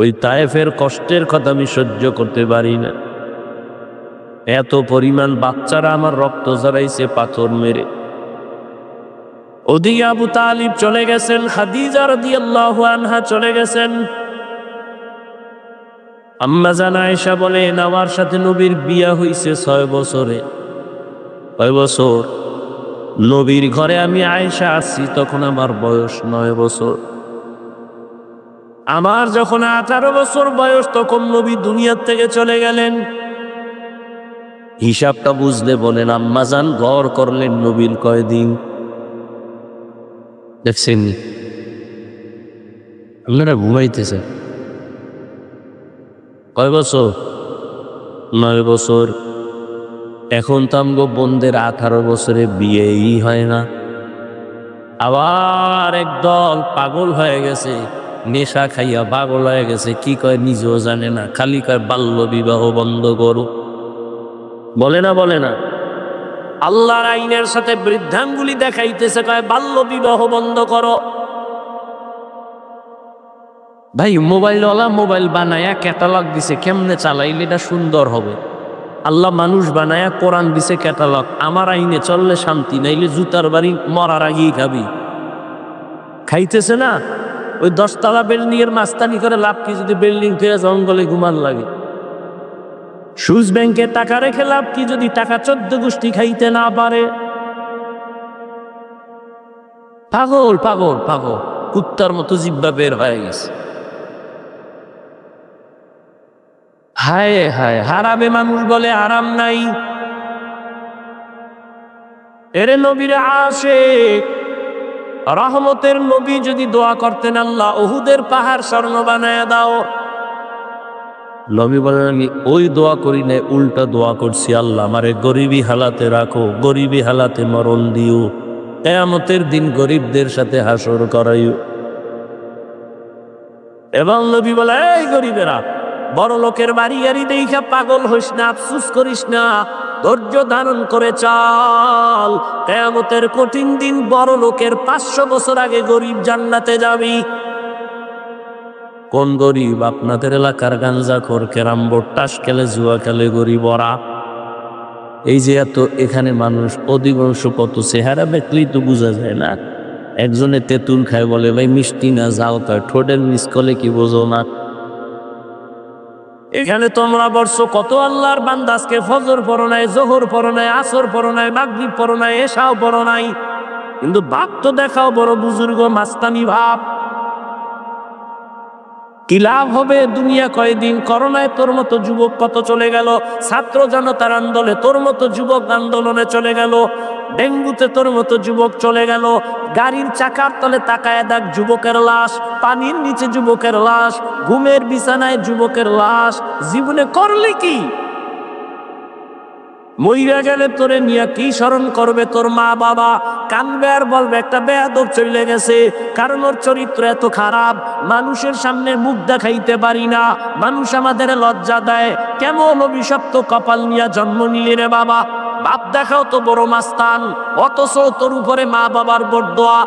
Speaker 1: ওই তায়েফের কষ্টের কথা আমি সহ্য করতে পারি না। এত পরিমাণ বাচ্চারা আমার রক্ত ঝরাইছে পাথর মেরে। ওদিকে আবু তালিব চলে গেছেন, খাদিজা রাদিয়াল্লাহু আনহা চলে গেছেন। আম্মা জান আয়েশা বলেন আমার সাথে নবীর বিয়া হইছে 6 বছরে। 6 বছর নবীর ঘরে আমি আয়েশা আসছি, তখন আমার বয়স 9 বছর। আমার যখন 18 বছর বয়স, তখন নবী দুনিয়ার থেকে চলে গেলেন। হিসাবটা বুঝলে বলেন আম্মা জান গড় করলেন নবীর কয়দিন? দেখছেন আপনারা ঘুমাইতেছে। কয় বছর? 9 বছর। এখন তো আমগো বোনদের 18 বছরে বিয়েই হয় না। আবার একদল পাগল হয়ে গেছে, নেশা খাইয়া পাগল হয়ে গেছে, কি কয় নিজেও জানে না, খালি কয় বাল্য বিবাহ বন্ধ করো। বলে না বলে না, আল্লাহর আইনের সাথে বৃদ্ধাঙ্গুলি দেখাইতেছে, কয় বাল্য বিবাহ বন্ধ করো। ভাই মোবাইলওয়ালা মোবাইল বানায়া ক্যাটালগ দিছে, কেমনে চালাইলে এটা সুন্দর হবে। আল্লাহ মানুষ বানায়া কোরআন দিছে ক্যাটালগ। আমার আইনে চললে শান্তি, নাইলে জুতার বাড়ি মরার আগেই খাবি। খাইতেছে না, ওই 10 তলা বিল্ডিং এর মাস্তানি করে লাভ কি, যদি বিল্ডিং থেকে জঙ্গলে ঘুমান লাগে। সুইস ব্যাংকে টাকা রেখে লাভ কি, যদি টাকা 14 গোষ্ঠী খাইতে না পারে। পাগল পাগল পাগল, কুত্তার মতো জিব্বা বের হয়ে গেছে। হায় হায়, হারাবে মানুষ বলে আরাম নাই। এরে নবীরে আশিক, রহমতের নবী যদি দোয়া করতেন আল্লাহ উহুদের পাহাড় স্বর্ণ বানায়া দাও, নবী বলেন আমি ওই দোয়া করি না, উল্টা দোয়া করছি, আল্লাহ আমারে গরিবী হালাতে রাখো, গরিবী হালাতে মরণ দিও, কিয়ামতের দিন গরিবদের সাথে হাসর করাইও। এবং নবী বলে এই গরিবেরা, বড় লোকের বাড়ি গাড়ি দেখা পাগল হইস না, আফসুস করিস না, ধৈর্য ধারণ করে চল। কিয়ামতের কঠিন দিন বড় লোকের 500 বছর আগে গরিব জান্নাতে যাবি। কোন গরিব? আপনাদের এলাকার গাঞ্জাখোর, ক্যারামবোর্ড, তাস খেলে, জুয়া খেলে গরিব ওরা। এই যে এত এখানে মানুষ, অধিকাংশ কত চেহারা দেখলেই তো বোঝা যায় না। একজনে তেঁতুল খায় বলে ভাই মিষ্টি না, যাও কয় ঠোঁটের মিস করলে কি বোঝো না। এখানে তোমরা বলছো কত আল্লাহর বান্দা আজকে ফজর পড়ো নাই, জোহর পড়ো নাই, আসর পড়ো নাই, মাগরিব পড়ো নাই, এশাও পড়ো নাই, কিন্তু বাপ তো দেখাও বড় বুজুর্গ, মাস্তানি ভাব। কি লাভ হবে? দুনিয়া কয়দিন। করোনায় তোর মতো যুবক কত চলে গেল, ছাত্র জনতার আন্দোলনে তোর মতো যুবক আন্দোলনে চলে গেল, ডেঙ্গুতে তোর মতো যুবক চলে গেল, গাড়ির চাকার তলে তাকায় দেখ যুবকের লাশ, পানির নিচে যুবকের লাশ, ঘুমের বিছানায় যুবকের লাশ। জীবনে করলি কি? মইরা গেলে তোরে নিয়ে কি স্মরণ করবে তোর মা বাবা? কানবে আর বলবে একটা বেয়াদব চলে গেছে, কারণ ওর চরিত্র এত খারাপ, মানুষের সামনে মুখ দেখাইতে পারি না, মানুষ আমাদের লজ্জা দেয়। কেমন অভিশপ্ত কপাল নিয়ে জন্ম নিলি রে বাবা। বাপ দেখাও তো বড় মাস্তান, অথচ তোর উপরে মা বাবার বরদোয়া,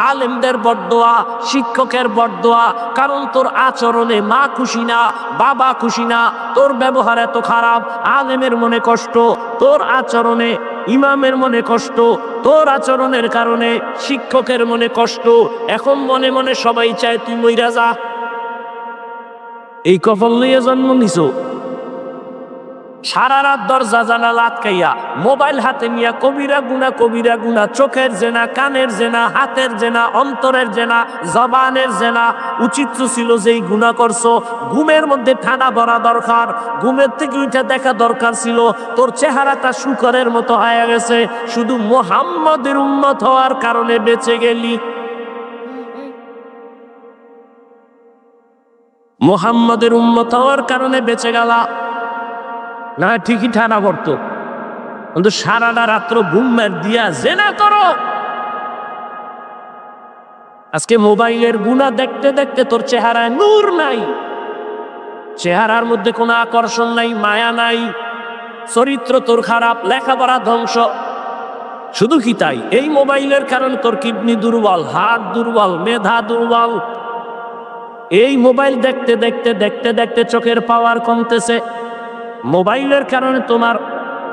Speaker 1: আলেমদের বরদোয়া, শিক্ষকের বরদোয়া, কারণ তোর আচরণে মা খুশি না, বাবা খুশি না, তোর ব্যবহার এত খারাপ, আলেমের মনে কষ্ট, তোর আচরণে ইমামের মনে কষ্ট, তোর আচরণের কারণে শিক্ষকের মনে কষ্ট, এখন মনে মনে সবাই চায় তুই মইরা যা। এই কপাল লইয়া জন্ম নিছো। সারা রাত দরজা জানালা আটকাইয়া মোবাইল হাতে নিয়া কবিরা গুনা, চোখের জেনা, কানের জেনা, হাতের জেনা, অন্তরের জেনা, জবানের জেনা। উচিত ছিল যেই গুনাহ করছো ঘুমের মধ্যে ঠান্ডা ভরা দরকার, ঘুমের থেকে উঠে দেখা দরকার ছিল। তোর চেহারাটা শুকরের মতো হয়ে গেছে, শুধু মুহাম্মদের উম্মত হওয়ার কারণে বেঁচে গেলি। মুহাম্মদের উম্মত হওয়ার কারণে বেঁচে গেলা, না ঠিকই ঠান্ডা পড়তো। কিন্তু সারাটা রাত্র ঘুম মার দিয়া জেনা করো। আজকে মোবাইলের গুনাহ দেখতে দেখতে তোর চেহারায় নূর নাই, চেহারার মধ্যে কোনো আকর্ষণ নাই, মায়া নাই, চরিত্র তোর খারাপ, লেখাপড়া ধ্বংস। শুধু কি তাই, এই মোবাইলের কারণে তোর কিডনি দুর্বল, হাত দুর্বল, মেধা দুর্বল। এই মোবাইল দেখতে দেখতে দেখতে দেখতে চোখের পাওয়ার কমতেছে। মোবাইলের কারণে তোমার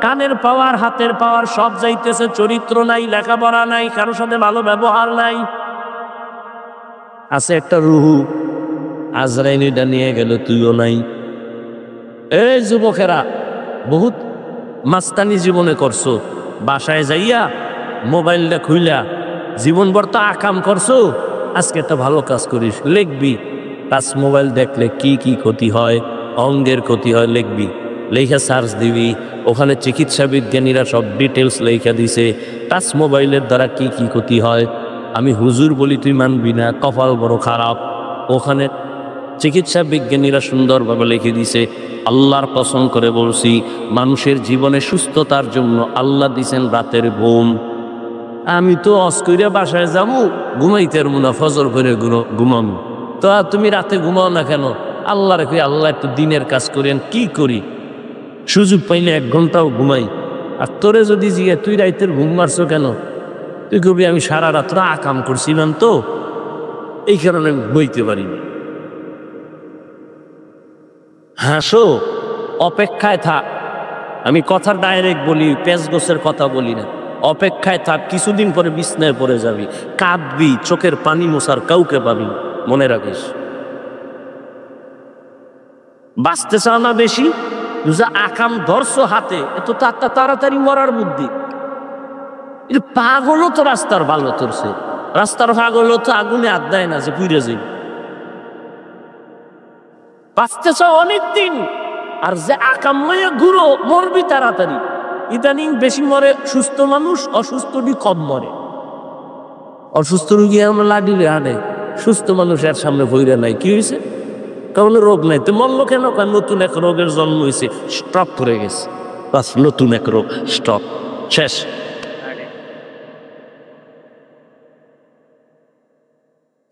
Speaker 1: কানের পাওয়ার, হাতের পাওয়ার সব যাইতেছে। চরিত্র নাই, লেখাপড়া নাই, কারোর সাথে ভালো ব্যবহার নাই। আছে একটা রুহু, আজরাইলটা নিয়ে গেল, তুইও নাই। এই যুবকেরা বহুত মাস্তানি জীবনে করছো, বাসায় যাইয়া মোবাইলটা খুইলা জীবনভর তো আকাম করছো, আজকে একটা ভালো কাজ করিস, লিখবি টাচ মোবাইল দেখলে কি কি ক্ষতি হয়, অঙ্গের ক্ষতি হয়, লিখবি, লেখা সার্চ দিবি, ওখানে চিকিৎসা বিজ্ঞানীরা সব ডিটেলস লেখা দিছে টাচ মোবাইলের দ্বারা কি কি ক্ষতি হয়। আমি হুজুর বলি তুই মানবি না, কপাল বড় খারাপ। ওখানে চিকিৎসা বিজ্ঞানীরা সুন্দরভাবে লিখে দিছে। আল্লাহর কসম করে বলছি, মানুষের জীবনে সুস্থতার জন্য আল্লাহ দিছেন রাতের ঘুম। আমি তো অস্কইরা বাসায় যাবো, ঘুমাইতে পারবো না, ফজর করে ঘুমাবো। তো তুমি রাতে ঘুমাও না কেন? আল্লাহ রেখে, আল্লাহ একটু দিনের কাজ করেন। কি করি, সুযোগ পাইলে 1 ঘন্টাও ঘুমাই। আর তোরে যদি জিজ্ঞে তুই রাইতের ঘুম মারছো কেন, তুই কবি আমি সারা রাত্র আকাম করছিলাম, তো এই কারণে আমি বইতে পারিনি। হাসো, অপেক্ষায় থাক। আমি কথা ডাইরেক্ট বলি, পেঁচগোছের কথা বলি না। অপেক্ষায় থাক, কিছুদিন পরে বিছনায় পড়ে যাবি, কাঁদবি, চোখের পানি মোছার কাউকে পাবি। মনে রাখিস, বাঁচতে চাও না বেশি, আকাম ধরছো হাতে, এত তাড়াতাড়ি মরার বুদ্ধি। পাগলও তো রাস্তার ভালো ধরছে, রাস্তার পাগলও তো আগুনে হাত দেয় না যে পুড়ে যাই। বাঁচতে চাও অনেকদিন, আর যে আকাম লইয়া ঘুরো মরবি তাড়াতাড়ি। ইদানিং বেশি মরে সুস্থ মানুষ, অসুস্থটি কম মরে। অসুস্থ রুগী আমরা লাডিলে আনে, সুস্থ মানুষ এর সামনে ভইরা নাই। কি হয়েছে? কারণ রোগ নাই, তো মরলো কেন? কারণ নতুন এক রোগের জন্ম হয়েছে, স্ট্রক করে গেছে, বাস নতুন এক রোগ, স্ট্রক, শেষ।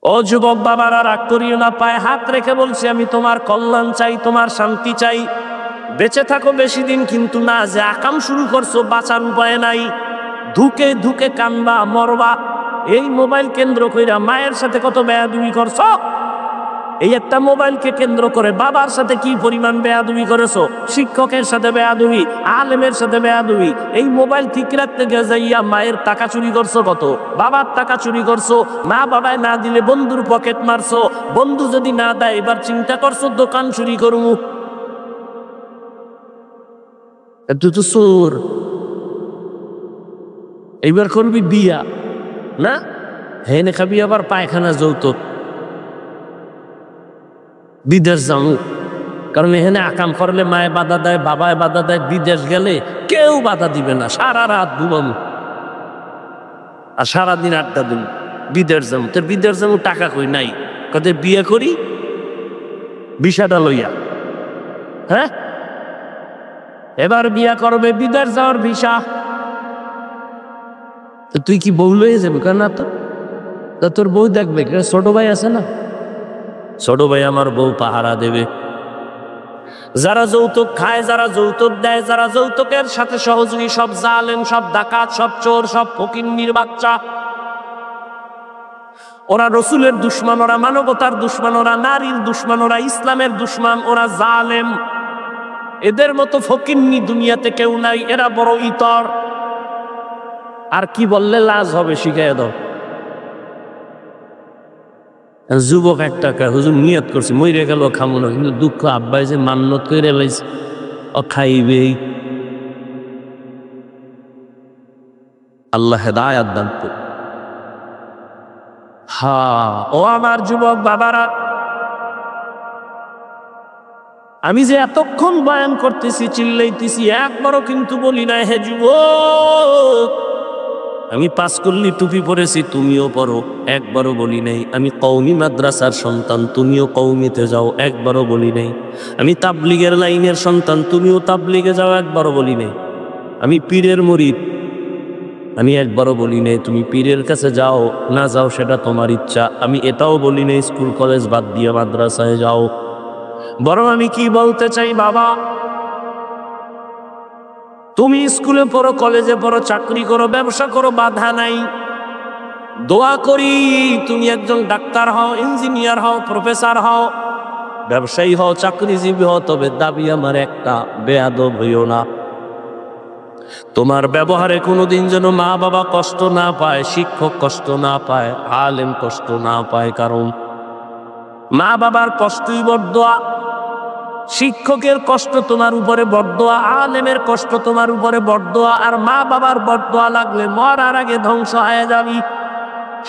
Speaker 1: ও যুবক বাবারা, রাগ করিও না, পায়ে হাত রেখে বলছি, আমি তোমার কল্যাণ চাই, তোমার শান্তি চাই। বেঁচে থাকো বেশি দিন, কিন্তু না যে আকাম শুরু করছো, বাঁচার উপায় নাই। ধুকে ধুকে কানবা, মরবা। এই মোবাইল কেন্দ্র কইরা মায়ের সাথে কত বেয়াদবি করছো। এই একটা মোবাইলকে কেন্দ্র করে বাবার সাথে কি পরিমাণ বেয়াদবি করেছো, শিক্ষকের সাথে বেয়াদবি, আলেমের সাথে বেয়াদবি। এই মোবাইল ঠিক রাখতে গিয়ে যাইয়া মায়ের টাকা চুরি করছো, কত বাবার টাকা চুরি করছো। মা বাবায় না দিলে বন্ধুর পকেট মারছো, বন্ধু যদি না দেয় এবার চিন্তা করছো দোকান চুরি করবো। তুই তো চোর। এইবার করবি বিয়া, না হেনে খাবি আবার পায়খানা যৌতুক। বিদেশ যাবো, কারণ এখানে আকাম করলে মায়ে বাধা দেয়, বাবায় বাধা দেয়। বিদেশ গেলে কেউ বাধা দিবে না, সারা রাত ঘুমাবো আর সারাদিন আড্ডা দিন। বিদেশ যাবো, তোর বিদেশ যাবো, টাকা কই নাই, কত বিয়ে করি বিষাটা লইয়া। হ্যাঁ, এবার বিয়া করবে, বিদেশ যাওয়ার ভিসা। তুই কি বউ লইয়ে যাবে? কেন তো তোর বউ দেখবে, ছোট ভাই আছে না, ছোট ভাই আমার বউ পাহারা দেবে। যারা যৌতুক খায়, যারা যৌতুক দেয়, যারা যৌতুকের সাথে সহযোগী, সব জালেম, সব ডাকাত, সব চোর, সব ফকিন্নির বাচ্চা। ওরা রসুলের দুশ্মন, ওরা মানবতার দুশ্মন, ওরা নারীর দুশ্মন, ওরা ইসলামের দুশ্মন, ওরা জালেম। এদের মতো ফকিন্নি দুনিয়াতে কেউ নাই, এরা বড় ইতর। আর কি বললে লাজ হবে শিখাইয়া দাও। যুবক একটা হুজুর নিয়ত করছে মইরে গেল খামো না, কিন্তু দুঃখ আব্বাই যে মান্নত করে লাইছে ও খাইবেই। আল্লাহ হেদায়াত দান করুন। ও আমার যুবক বাবারা, আমি যে এতক্ষণ বয়ান করতেছি চিল্লাইতেছি একবারও কিন্তু বলি না হে যুবক আমি পাঁচকল্লি টুপি পরেছি তুমিও পরো, একবারও বলি নাই। আমি কওমি মাদ্রাসার সন্তান তুমিও কওমিতে যাও, একবারও বলি নাই। আমি তাবলিগের লাইনের সন্তান তুমিও তাবলিগে যাও, একবারও বলি নাই। আমি পীরের মুরিদ, আমি একবারও বলি নাই তুমি পীরের কাছে যাও না যাও সেটা তোমার ইচ্ছা। আমি এটাও বলি নাই স্কুল কলেজ বাদ দিয়ে মাদ্রাসায় যাও। বরং আমি কি বলতে চাই বাবা, তুমি স্কুলে পড়ো, কলেজে পড়ো, চাকরি করো, ব্যবসা করো, বাধা নাই। দোয়া করি তুমি একজন ডাক্তার হও, ইঞ্জিনিয়ার হও, প্রফেসর হও, ব্যবসায়ী হও, চাকরিজীবী হও, তবে দাবি আমার একটা, বেয়াদব হইও না। তোমার ব্যবহারে কোনোদিন যেন মা বাবা কষ্ট না পায়, শিক্ষক কষ্ট না পায়, আলেম কষ্ট না পায়। কারণ মা বাবার কষ্টই বড়দোয়া, শিক্ষকের কষ্ট তোমার উপরে বড়দোয়া, আলেমের কষ্ট তোমার উপরে বড়দোয়া। আর মা বাবার বড়দোয়া লাগলে মরার আগে ধ্বংস হয়ে যাবি।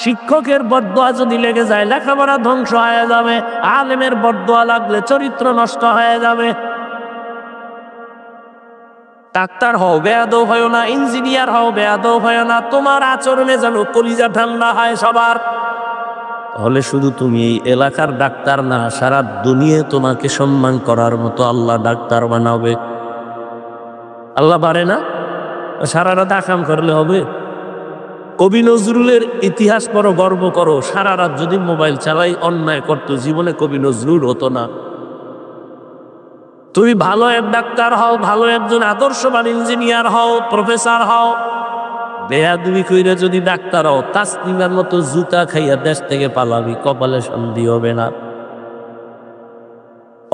Speaker 1: শিক্ষকের বড়দোয়া যদি লেগে যায় লেখাপড়া ধ্বংস হয়ে যাবে, আলেমের বড়দোয়া লাগলে চরিত্র নষ্ট হয়ে যাবে। ডাক্তার হও বেয়াদব হয় না, ইঞ্জিনিয়ার হও বেয়াদব হয় না, তোমার আচরণে যেন কলিজা ঠান্ডা হয় সবার। তাহলে শুধু তুমি এই এলাকার ডাক্তার না, সারা দুনিয়া তোমাকে সম্মান করার মতো আল্লাহ ডাক্তার বানাবে। আল্লাহ পারে না? সারা রাত আকাম করলে হবে? কবি নজরুলের ইতিহাস পড়ো, গর্ব করো। সারা রাত যদি মোবাইল চালাই অন্যায় করতো, জীবনে কবি নজরুল হতো না। তুমি ভালো এক ডাক্তার হও, ভালো একজন আদর্শবান ইঞ্জিনিয়ার হও, প্রফেসর হও, বেয়াদবি কইরা যদি ডাক্তার হও, তাসলিমার মতো জুতা খাইয়া দেশ থেকে পালাবি, কপালে শান্তি হবে না।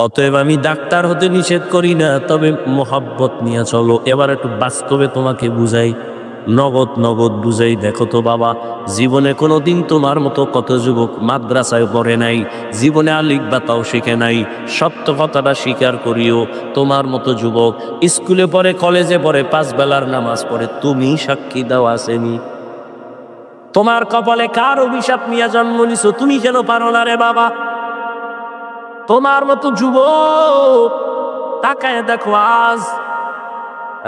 Speaker 1: অতএব আমি ডাক্তার হতে নিষেধ করি না, তবে মোহাব্বত নিয়ে চলো। এবার একটু বাস্তবে তোমাকে বুঝাই, নগদ নগদ বুঝাই। দেখো তো বাবা, জীবনে কোনোদিন তোমার মতো কত যুবক মাদ্রাসায় পড়ে নাই, জীবনে আলিক বাতাও শিখে নাই। সত্য কথাটা স্বীকার করিও, তোমার মতো যুবক স্কুলে পড়ে, কলেজে পড়ে, 5 বেলার নামাজ পড়ে। তুমি সাক্ষী দাও আসেনি? তোমার কপালে কার অভিশাপ নিয়ে জন্ম নিছো? তুমি কেন পারো না রে বাবা? তোমার মতো যুবক তাকায় দেখো, আজ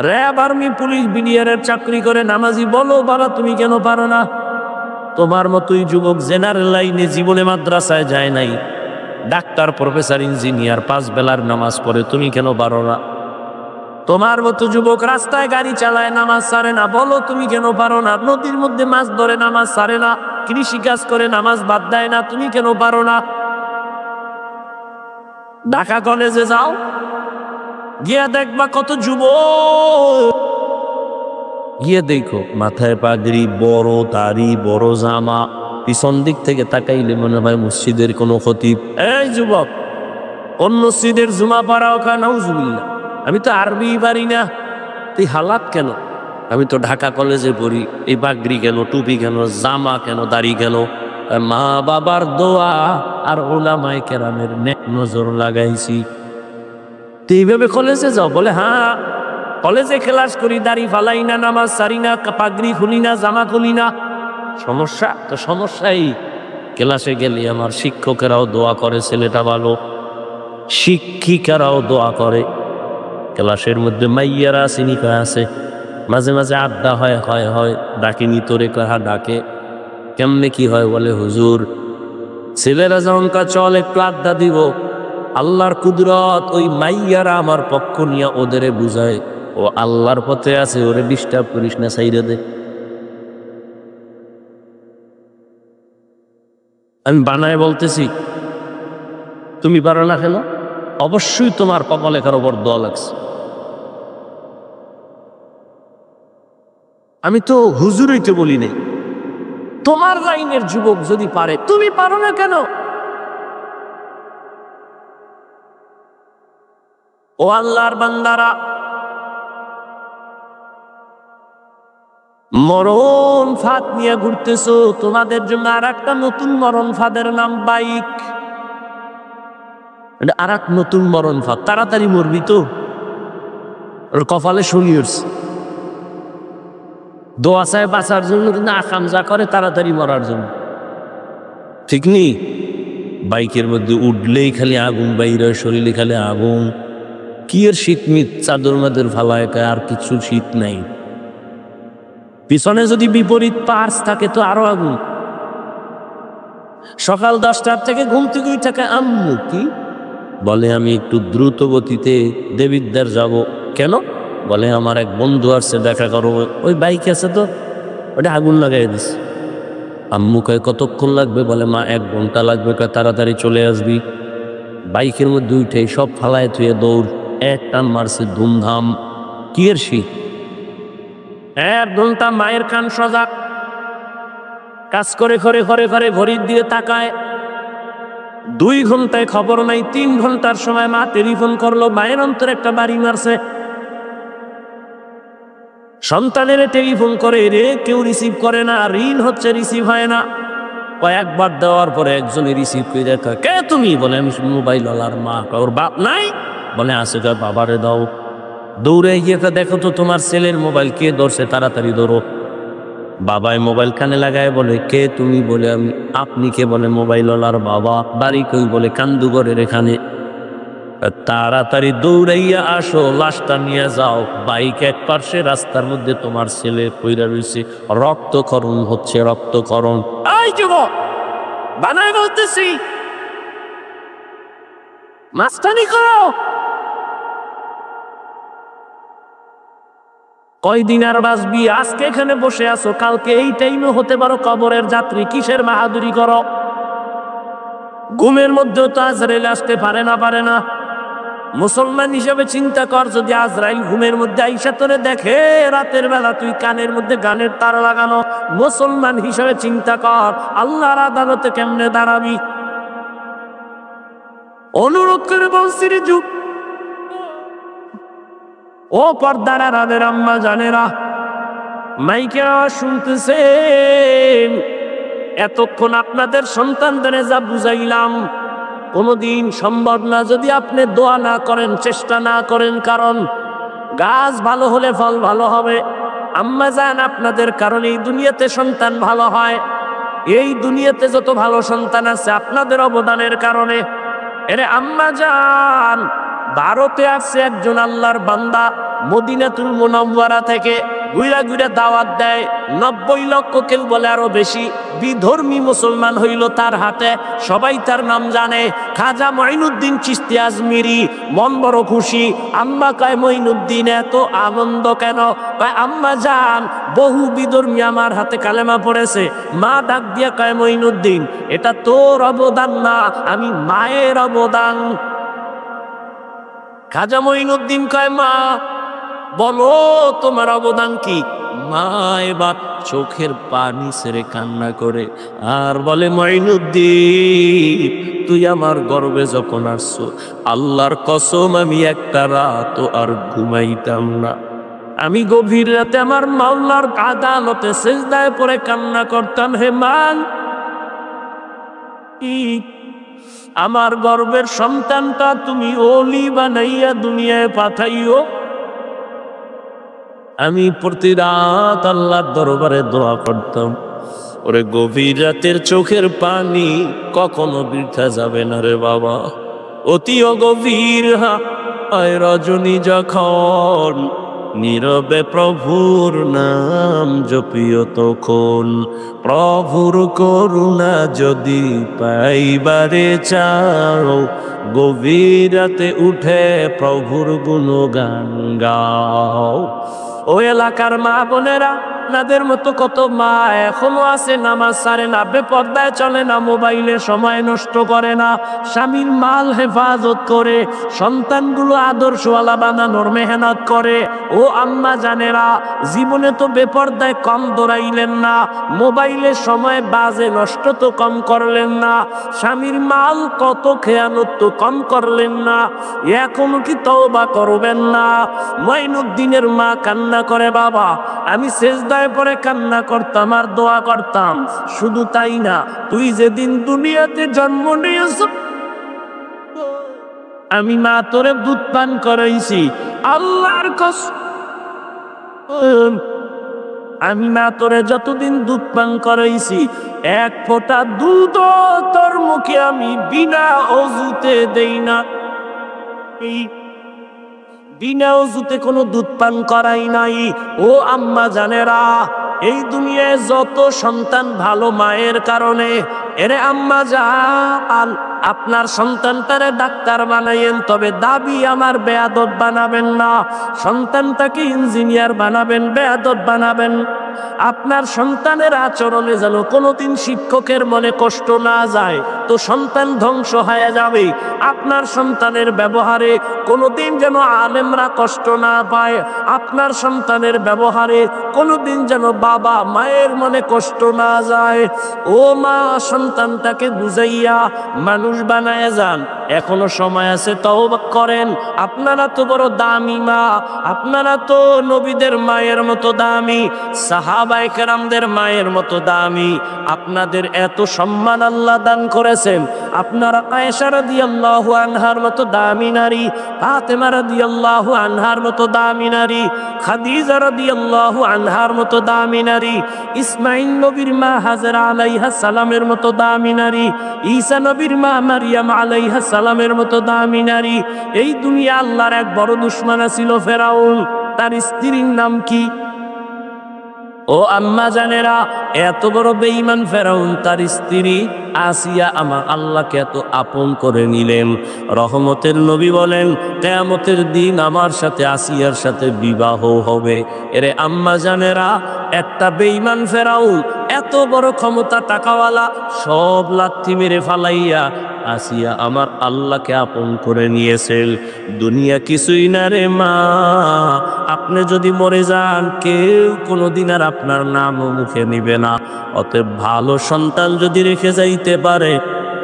Speaker 1: র্যাব, আর্মি, পুলিশ, বিডিআরের চাকরি করে নামাজি, বলো বাবা তুমি কেন পারো না? তোমার মতোই যুবক জেনারেল লাইনে জীবনে মাদ্রাসায় যায় নাই, ডাক্তার, প্রফেসর, ইঞ্জিনিয়ার, 5 বেলার নামাজ পড়ে, তুমি কেন পারো না? তোমার মতো যুবক রাস্তায় গাড়ি চালায়, নামাজ ছাড়ে না, বলো তুমি কেন পারো না? নদীর মধ্যে মাছ ধরে, নামাজ ছাড়ে না, কৃষি কাজ করে, নামাজ বাদ দেয় না, তুমি কেন পারো না? ঢাকা কলেজে যাও, গিয়ে দেখবা কত যুবক, গিয়ে দেখো মাথায় পাগড়ি, বড় দাড়ি, বড় জামা, পিছন দিক থেকে তাকাইলে মনে হয় মসজিদের কোনো খতিব। এই যুবক, কোন মসজিদের জুমা পড়াও? নাউজুবিল্লাহ, আমি তো আরবি পারি না। তুই হালাত কেন? আমি তো ঢাকা কলেজে পড়ি। এই পাগড়ি কেন, টুপি কেন, জামা কেন, দাড়ি কেন? মা বাবার দোয়া আর ওলামায়ে কেরামের নেক নজর লাগাইছি। তো এইভাবে কলেজে যাও? বলে হ্যাঁ, কলেজে ক্লাস করি, দাড়ি ফালাই না, নামাজ সারি না, পাগড়ি খুলি না, জামা খুলি না। সমস্যা তো সমস্যাই। ক্লাসে গেলে আমার শিক্ষকেরাও দোয়া করে ছেলেটা ভালো, শিক্ষিকারাও দোয়া করে। ক্লাসের মধ্যে মাইয়ারা সিনিকা আছে, মাঝে মাঝে আড্ডা হয়, ডাকিনি তোরে, কাহা ডাকে। কেমনে কি হয়? বলে হুজুর ছেলেরা যখন চল একটু আড্ডা দিব, আল্লাহর কুদরত, ওই মাইয়ারা আমার পক্ষ নিয়ে ওদেরে বুঝায় ও আল্লাহর পথে আছে, ওরে ডিস্টার্ব করিস না, সাইরে দে। আমি বানায় বলতেছি, তুমি পারো না কেন? অবশ্যই তোমার কপালে কারো বড় দোয়া লাগছে। আমি তো হুজুর হইতে বলি নাই। তোমার লাইনের যুবক যদি পারে, তুমি পারো না কেন? ও আল্লাহর বান্দারা, মরণ ফাঁদ নিয়ে ঘুরতেছো, তোমাদের জন্য আর একটা নতুন মরণ ফাঁদের নাম বাইক। আর এক নতুন মরণ ফাঁদ, তাড়াতাড়ি মরবি তো, ওর কপালে শনি উঠছে। দোয়া চায় বাঁচার জন্য, কিন্তু আকাম যা করে তাড়াতাড়ি মরার জন্য, ঠিক নেই? বাইকের মধ্যে উঠলেই খালি আগুন বাইর হয়, শরীরে খালি আগুন। কি এর শীত মিত, চাদর মাদের ফালায়, আর কিছু শীত নাই। পিছনে যদি বিপরীত পার্স থাকে তো আরো আগুন। সকাল 10টার থেকে ঘুম থেকে উঠে আম্মু কি বলে, আমি একটু দ্রুত গতিতে দেবিদ্বার যাব। কেন? বলে আমার এক বন্ধু আসছে, দেখা করো। ওই বাইক আছে তো, ওটা আগুন লাগাই দিস। আম্মু কয় কতক্ষণ লাগবে? বলে মা 1 ঘন্টা লাগবে। কয় তাড়াতাড়ি চলে আসবি। বাইকের মধ্যে উঠে সব ফালায় থুয়ে দৌড়, এক টান মারছে ধুমধাম। কি এর শীত! 1 ঘন্টা মায়ের কান সজাগ, কাজ করে করে করে করে ঘড়ির দিয়ে তাকায়। 2 ঘন্টায় খবর নাই। 3 ঘন্টার সময় মা টেলিফোন করলো, মায়ের অন্তরে একটা বাড়ি মারছে। সন্তানের টেলিফোন করে রে, কেউ রিসিভ করে না, ঋণ হচ্ছে, রিসিভ হয় না। কয়েকবার দেওয়ার পরে একজনে রিসিভ করে, কে তুমি? বলে আমি মোবাইল ওয়ালার মা। ওর বাপ নাই? বলে আছে। বাবারে দাও। দৌড়ে গিয়ে দেখো তো তোমার ছেলের মোবাইল কে ধরছে, তাড়াতাড়ি ধরো। বাবাই মোবাইল কানে লাগায় বলে, কে তুমি? বলে আমি। আপনি কে? বলে মোবাইল ওয়ালার বাবা। বাড়ি কই? বলে কান্দুগড়ের এখানে। তাড়াতাড়ি দৌড়াইয়া আসো, লাশটা নিয়ে যাও। বাইক এক পার্শ্বে, রাস্তার মধ্যে তোমার ছেলে পইরা রয়েছে, রক্তক্ষরণ হচ্ছে, রক্তক্ষরণ। এই যুবক, বানায় বলতেছি, মাস্তানি করো। কয়দিন আর বাঁচবি? আজকে এখানে বসে আছো, কালকে এই টাইমে হতে পারো কবরের যাত্রী। কিসের বাহাদুরি করো? ঘুমের মধ্যেও তো আজরাইল আসতে পারে না। মুসলমান হিসেবে চিন্তা কর, যদি আজরাইল ঘুমের মধ্যে আইসা তোরে দেখে রাতের বেলা, তুই কানের মধ্যে গানের তার লাগানো, মুসলমান হিসেবে চিন্তা কর আল্লাহর আদালতে কেমনে দাঁড়াবি। অনুরোধ করে বলছি রে যুগ, ও পর্দার আড়ালের আম্মা জানেরা, মাইকে আওয়াজ শুনতেছেন, এতক্ষণ আপনাদের সন্তানদের যা বুঝাইলাম, কোনদিন সম্ভব না যদি আপনি দোয়া না করেন, চেষ্টা না করেন। কারণ গাছ ভালো হলে ফল ভালো হবে। আম্মা জান, আপনাদের কারণে এই দুনিয়াতে সন্তান ভালো হয়। এই দুনিয়াতে যত ভালো সন্তান আছে আপনাদের অবদানের কারণে। এরে আম্মা জান, ভারতে আসছে একজন আল্লাহর বান্দা, মদিনাতুল মুনাওয়ারা থেকে ঘুরা ঘুরা দাওয়াত দেয়। 90 লক্ষ, কেউ বলে আরো বেশি বিধর্মী মুসলমান হইল তার হাতে। সবাই তার নাম জানে, খাজা মঈনুদ্দিন চিশতি আজমিরি। মন বড় খুশি। আম্মা কয়, মঈনুদ্দিন এত আনন্দ কেন? কয়, আম্মা জান, বহু বিধর্মী আমার হাতে কালেমা পড়েছে। মা ডাক দিয়া কয়, মঈনুদ্দিন, এটা তোর অবদান না, আমি মায়ের অবদান। খাজা মঈনুদ্দিন কয়, মা বলো তোমার অবদান কি? মা এবার চোখের পানি ছেড়ে কান্না করে আর বলে, মঈনুদ্দিন, তুই আমার গর্বে যখন আসছো, আল্লাহর কসম আমি একটা রাত আর ঘুমাইতাম না। আমি গভীর রাতে আমার মাওলার আদালতে সিজদায় পড়ে কান্না করতাম, হে মান, আমার গর্বের সন্তানটা তুমি ওলি বানাইয়া দুনিয়ায় পাঠাইও। আমি প্রতি রাত আল্লাহর দরবারে দোয়া করতাম, ওরে গভীর রাতের চোখের পানি কখনো বৃথা যাবে না রে বাবা। অতি গভীর হয় রজনী যখন, নীরবে প্রভুর নাম জপিও তখন। প্রভুর করুণা যদি পাইবারে চাও, গভীর রাতে উঠে প্রভুর গুণগান গাও। ও এলাকার মা বোনেরা, আপনাদের মতো কত মা এখনো আছে নামাজ ছাড়ে না, বেপর্দায় চলে না, মোবাইলে সময় নষ্ট করে না, স্বামীর মাল হেফাজত করে, সন্তানগুলো আদর্শওয়ালা বানানোর মেহনত করে। ও আম্মা জানেরা, জীবনে তো বেপর্দায় কম দৌড়াইলেন না, মোবাইলে সময় বাজে নষ্ট তো কম করলেন না, স্বামীর মাল কত খেয়ানত তো কম করলেন না। এখনো কি তওবা করবেন না? মঈনুদ্দিনের মা কান্না করে, বাবা আমি সেজদায় পড়ে কান্না করতাম আর দোয়া করতাম। শুধু তাই না, তুই যেদিন দুনিয়াতে জন্ম নিয়েছ আমি মা তোরে দুধ পান করাইছি, আল্লাহর কসম আমি মা তোরে যতদিন দুধ পান করাইছি এক ফোঁটা দুধ তোর মুখে আমি বিনা অজুতে দেই না। বিনা অজুতে কোনো দুধ পান করাই নাই। ও আম্মা জানেরা, এই দুনিয়ায় যত সন্তান ভালো মায়ের কারণে। এরে আম্মা জান, আপনার সন্তানটারে ডাক্তার বানাইয়েন, তবে দাবি আমার বেয়াদত বানাবেন না। সন্তানটাকে ইঞ্জিনিয়ার বানাবেন, বেয়াদত বানাবেন। আপনার সন্তানের আচরণে যেন কোনোদিন শিক্ষকের মনে কষ্ট না যায়, তো সন্তান ধ্বংস হয়ে যাবে। আপনার সন্তানের ব্যবহারে কোনোদিন যেন আলেমরা কষ্ট না পায়। আপনার সন্তানের ব্যবহারে কোনোদিন যেন বাবা মায়ের মনে কষ্ট না যায়। ও মা, সন্তানটাকে বুঝাইয়া মানুষ বানায় যান। এখনো সময় আছে, তওবা করেন। আপনারা তো বড় দামি মা, আপনারা তো নবীদের মায়ের মতো দামি, সাহাবায়ে কেরামদের মায়ের মতো দামি। আপনাদের এত সম্মান আল্লাহ দান করেছেন। আপনারা আয়েশা রাদিয়াল্লাহু আনহার মতো দামি নারী, ফাতেমা রাদিয়াল্লাহু আনহার মতো দামি নারী, খাদিজা রাদিয়াল্লাহু আনহার মতো দামি নারী, ইসমাইল নবীর মা হাজরা আলাইহা সালামের মতো দামি নারী, ঈসা নবীর মা মারিয়াম আলাইহা সালামের মতো দামি নারী। এই দুনিয়া আল্লাহর এক বড় দুশমন ছিল ফেরাউন, তার স্ত্রীর নাম কি? ও আম্মা জানেরা, এত বড় বেঈমান ফেরাউন, তার স্ত্রী আসিয়া আমার আল্লাহকে এত আপন করে নিলেন। রহমতের নবী বলেন, কিয়ামতের দিন আমার সাথে আসিয়ার সাথে বিবাহ হবে। এরে আম্মা জানেরা, একটা বেঈমান ফেরাউন এত বড় ক্ষমতা, টাকাওয়ালা, সব লাথি মেরে ফালাইয়া আসিয়া আমার আল্লাহকে আপন করে নিয়েছেন। দুনিয়া কিছুই না রে মা, আপনি যদি মরে যান কেউ কোনোদিন আর আপনার নামও মুখে নিবে না। অতএব ভালো সন্তান যদি রেখে যাইতে পারে,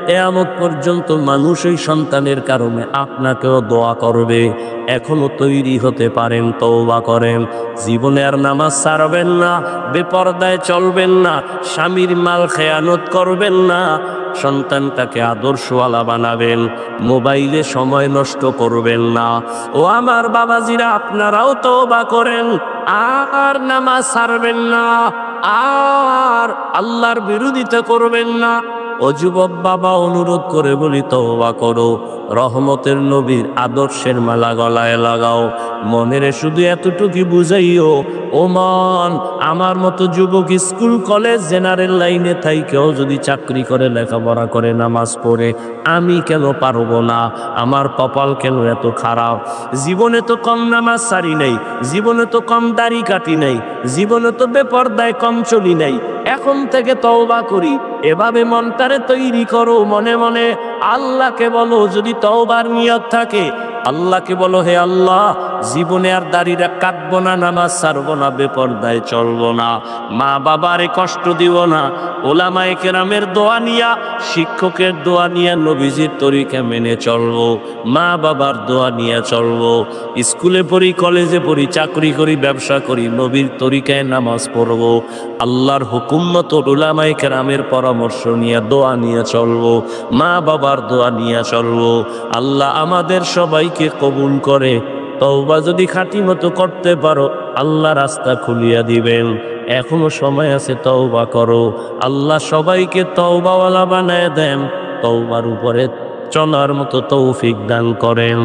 Speaker 1: কিয়ামত পর্যন্ত মানুষ ওই সন্তানের কারণে আপনাকেও দোয়া করবে। এখনো তৈরি হতে পারেন, তওবা করেন। জীবনে আর নামাজ ছাড়বেন না, বেপরদায় চলবেন না, স্বামীর মাল খেয়ানত করবেন না, সন্তানটাকে আদর্শওয়ালা বানাবেন, মোবাইলে সময় নষ্ট করবেন না। ও আমার বাবাজিরা, আপনারাও তওবা করেন, আর নামাজ ছাড়বেন না, আর আল্লাহর বিরোধিতা করবেন না। ও যুবক বাবা, অনুরোধ করে বলি, তওবা করো। রহমতের নবীর আদর্শের মালা গলায় লাগাও। মনের শুধু এতটুকু বুঝাইও, ও মন, আমার মতো যুবক স্কুল কলেজ জেনারেল লাইনে থাইকেও যদি চাকরি করে, লেখাপড়া করে, নামাজ পড়ে, আমি কেন পারবো না? আমার কপাল কেন এত খারাপ? জীবনে তো কম নামাজ সারি নাই, জীবনে তো কম দাড়ি কাটি নাই, জীবনে তো বেপরদায় কম চলি নাই। এখন থেকে তওবা করি। এভাবে মনটারে তৈরি করো। মনে মনে আল্লাহকে বলো, যদি তওবার নিয়ত থাকে, আল্লাহকে বলো, হে আল্লাহ, জীবনে আর দাড়িটা কাটবো না, নামাজ ছাড়বো না, বেপরদায় চলবো না, মা বাবারে কষ্ট দিব না, ওলামায়ে কেরামের দোয়া নিয়া, শিক্ষকের দোয়া নিয়া, নবীজির তরিকা মেনে চলবো, মা বাবার দোয়া নিয়ে চলবো। স্কুলে পড়ি, কলেজে পড়ি, চাকরি করি, ব্যবসা করি, নবীর তরিকায় নামাজ পড়বো, আল্লাহর হুকুম মতো ওলামায়ে কেরামের পরামর্শ নিয়ে, দোয়া নিয়ে চলবো, মা বাবার দোয়া নিয়ে চলবো। আল্লাহ আমাদের সবাইকে কবুল করে। তওবা যদি খাঁটি মতো করতে পারো, আল্লাহ রাস্তা খুলিয়া দিবেন। এখনো সময় আছে, তওবা করো। আল্লাহ সবাইকে তওবাওয়ালা বানায় দেন, তওবার উপরে চলার মতো তৌফিক দান করেন।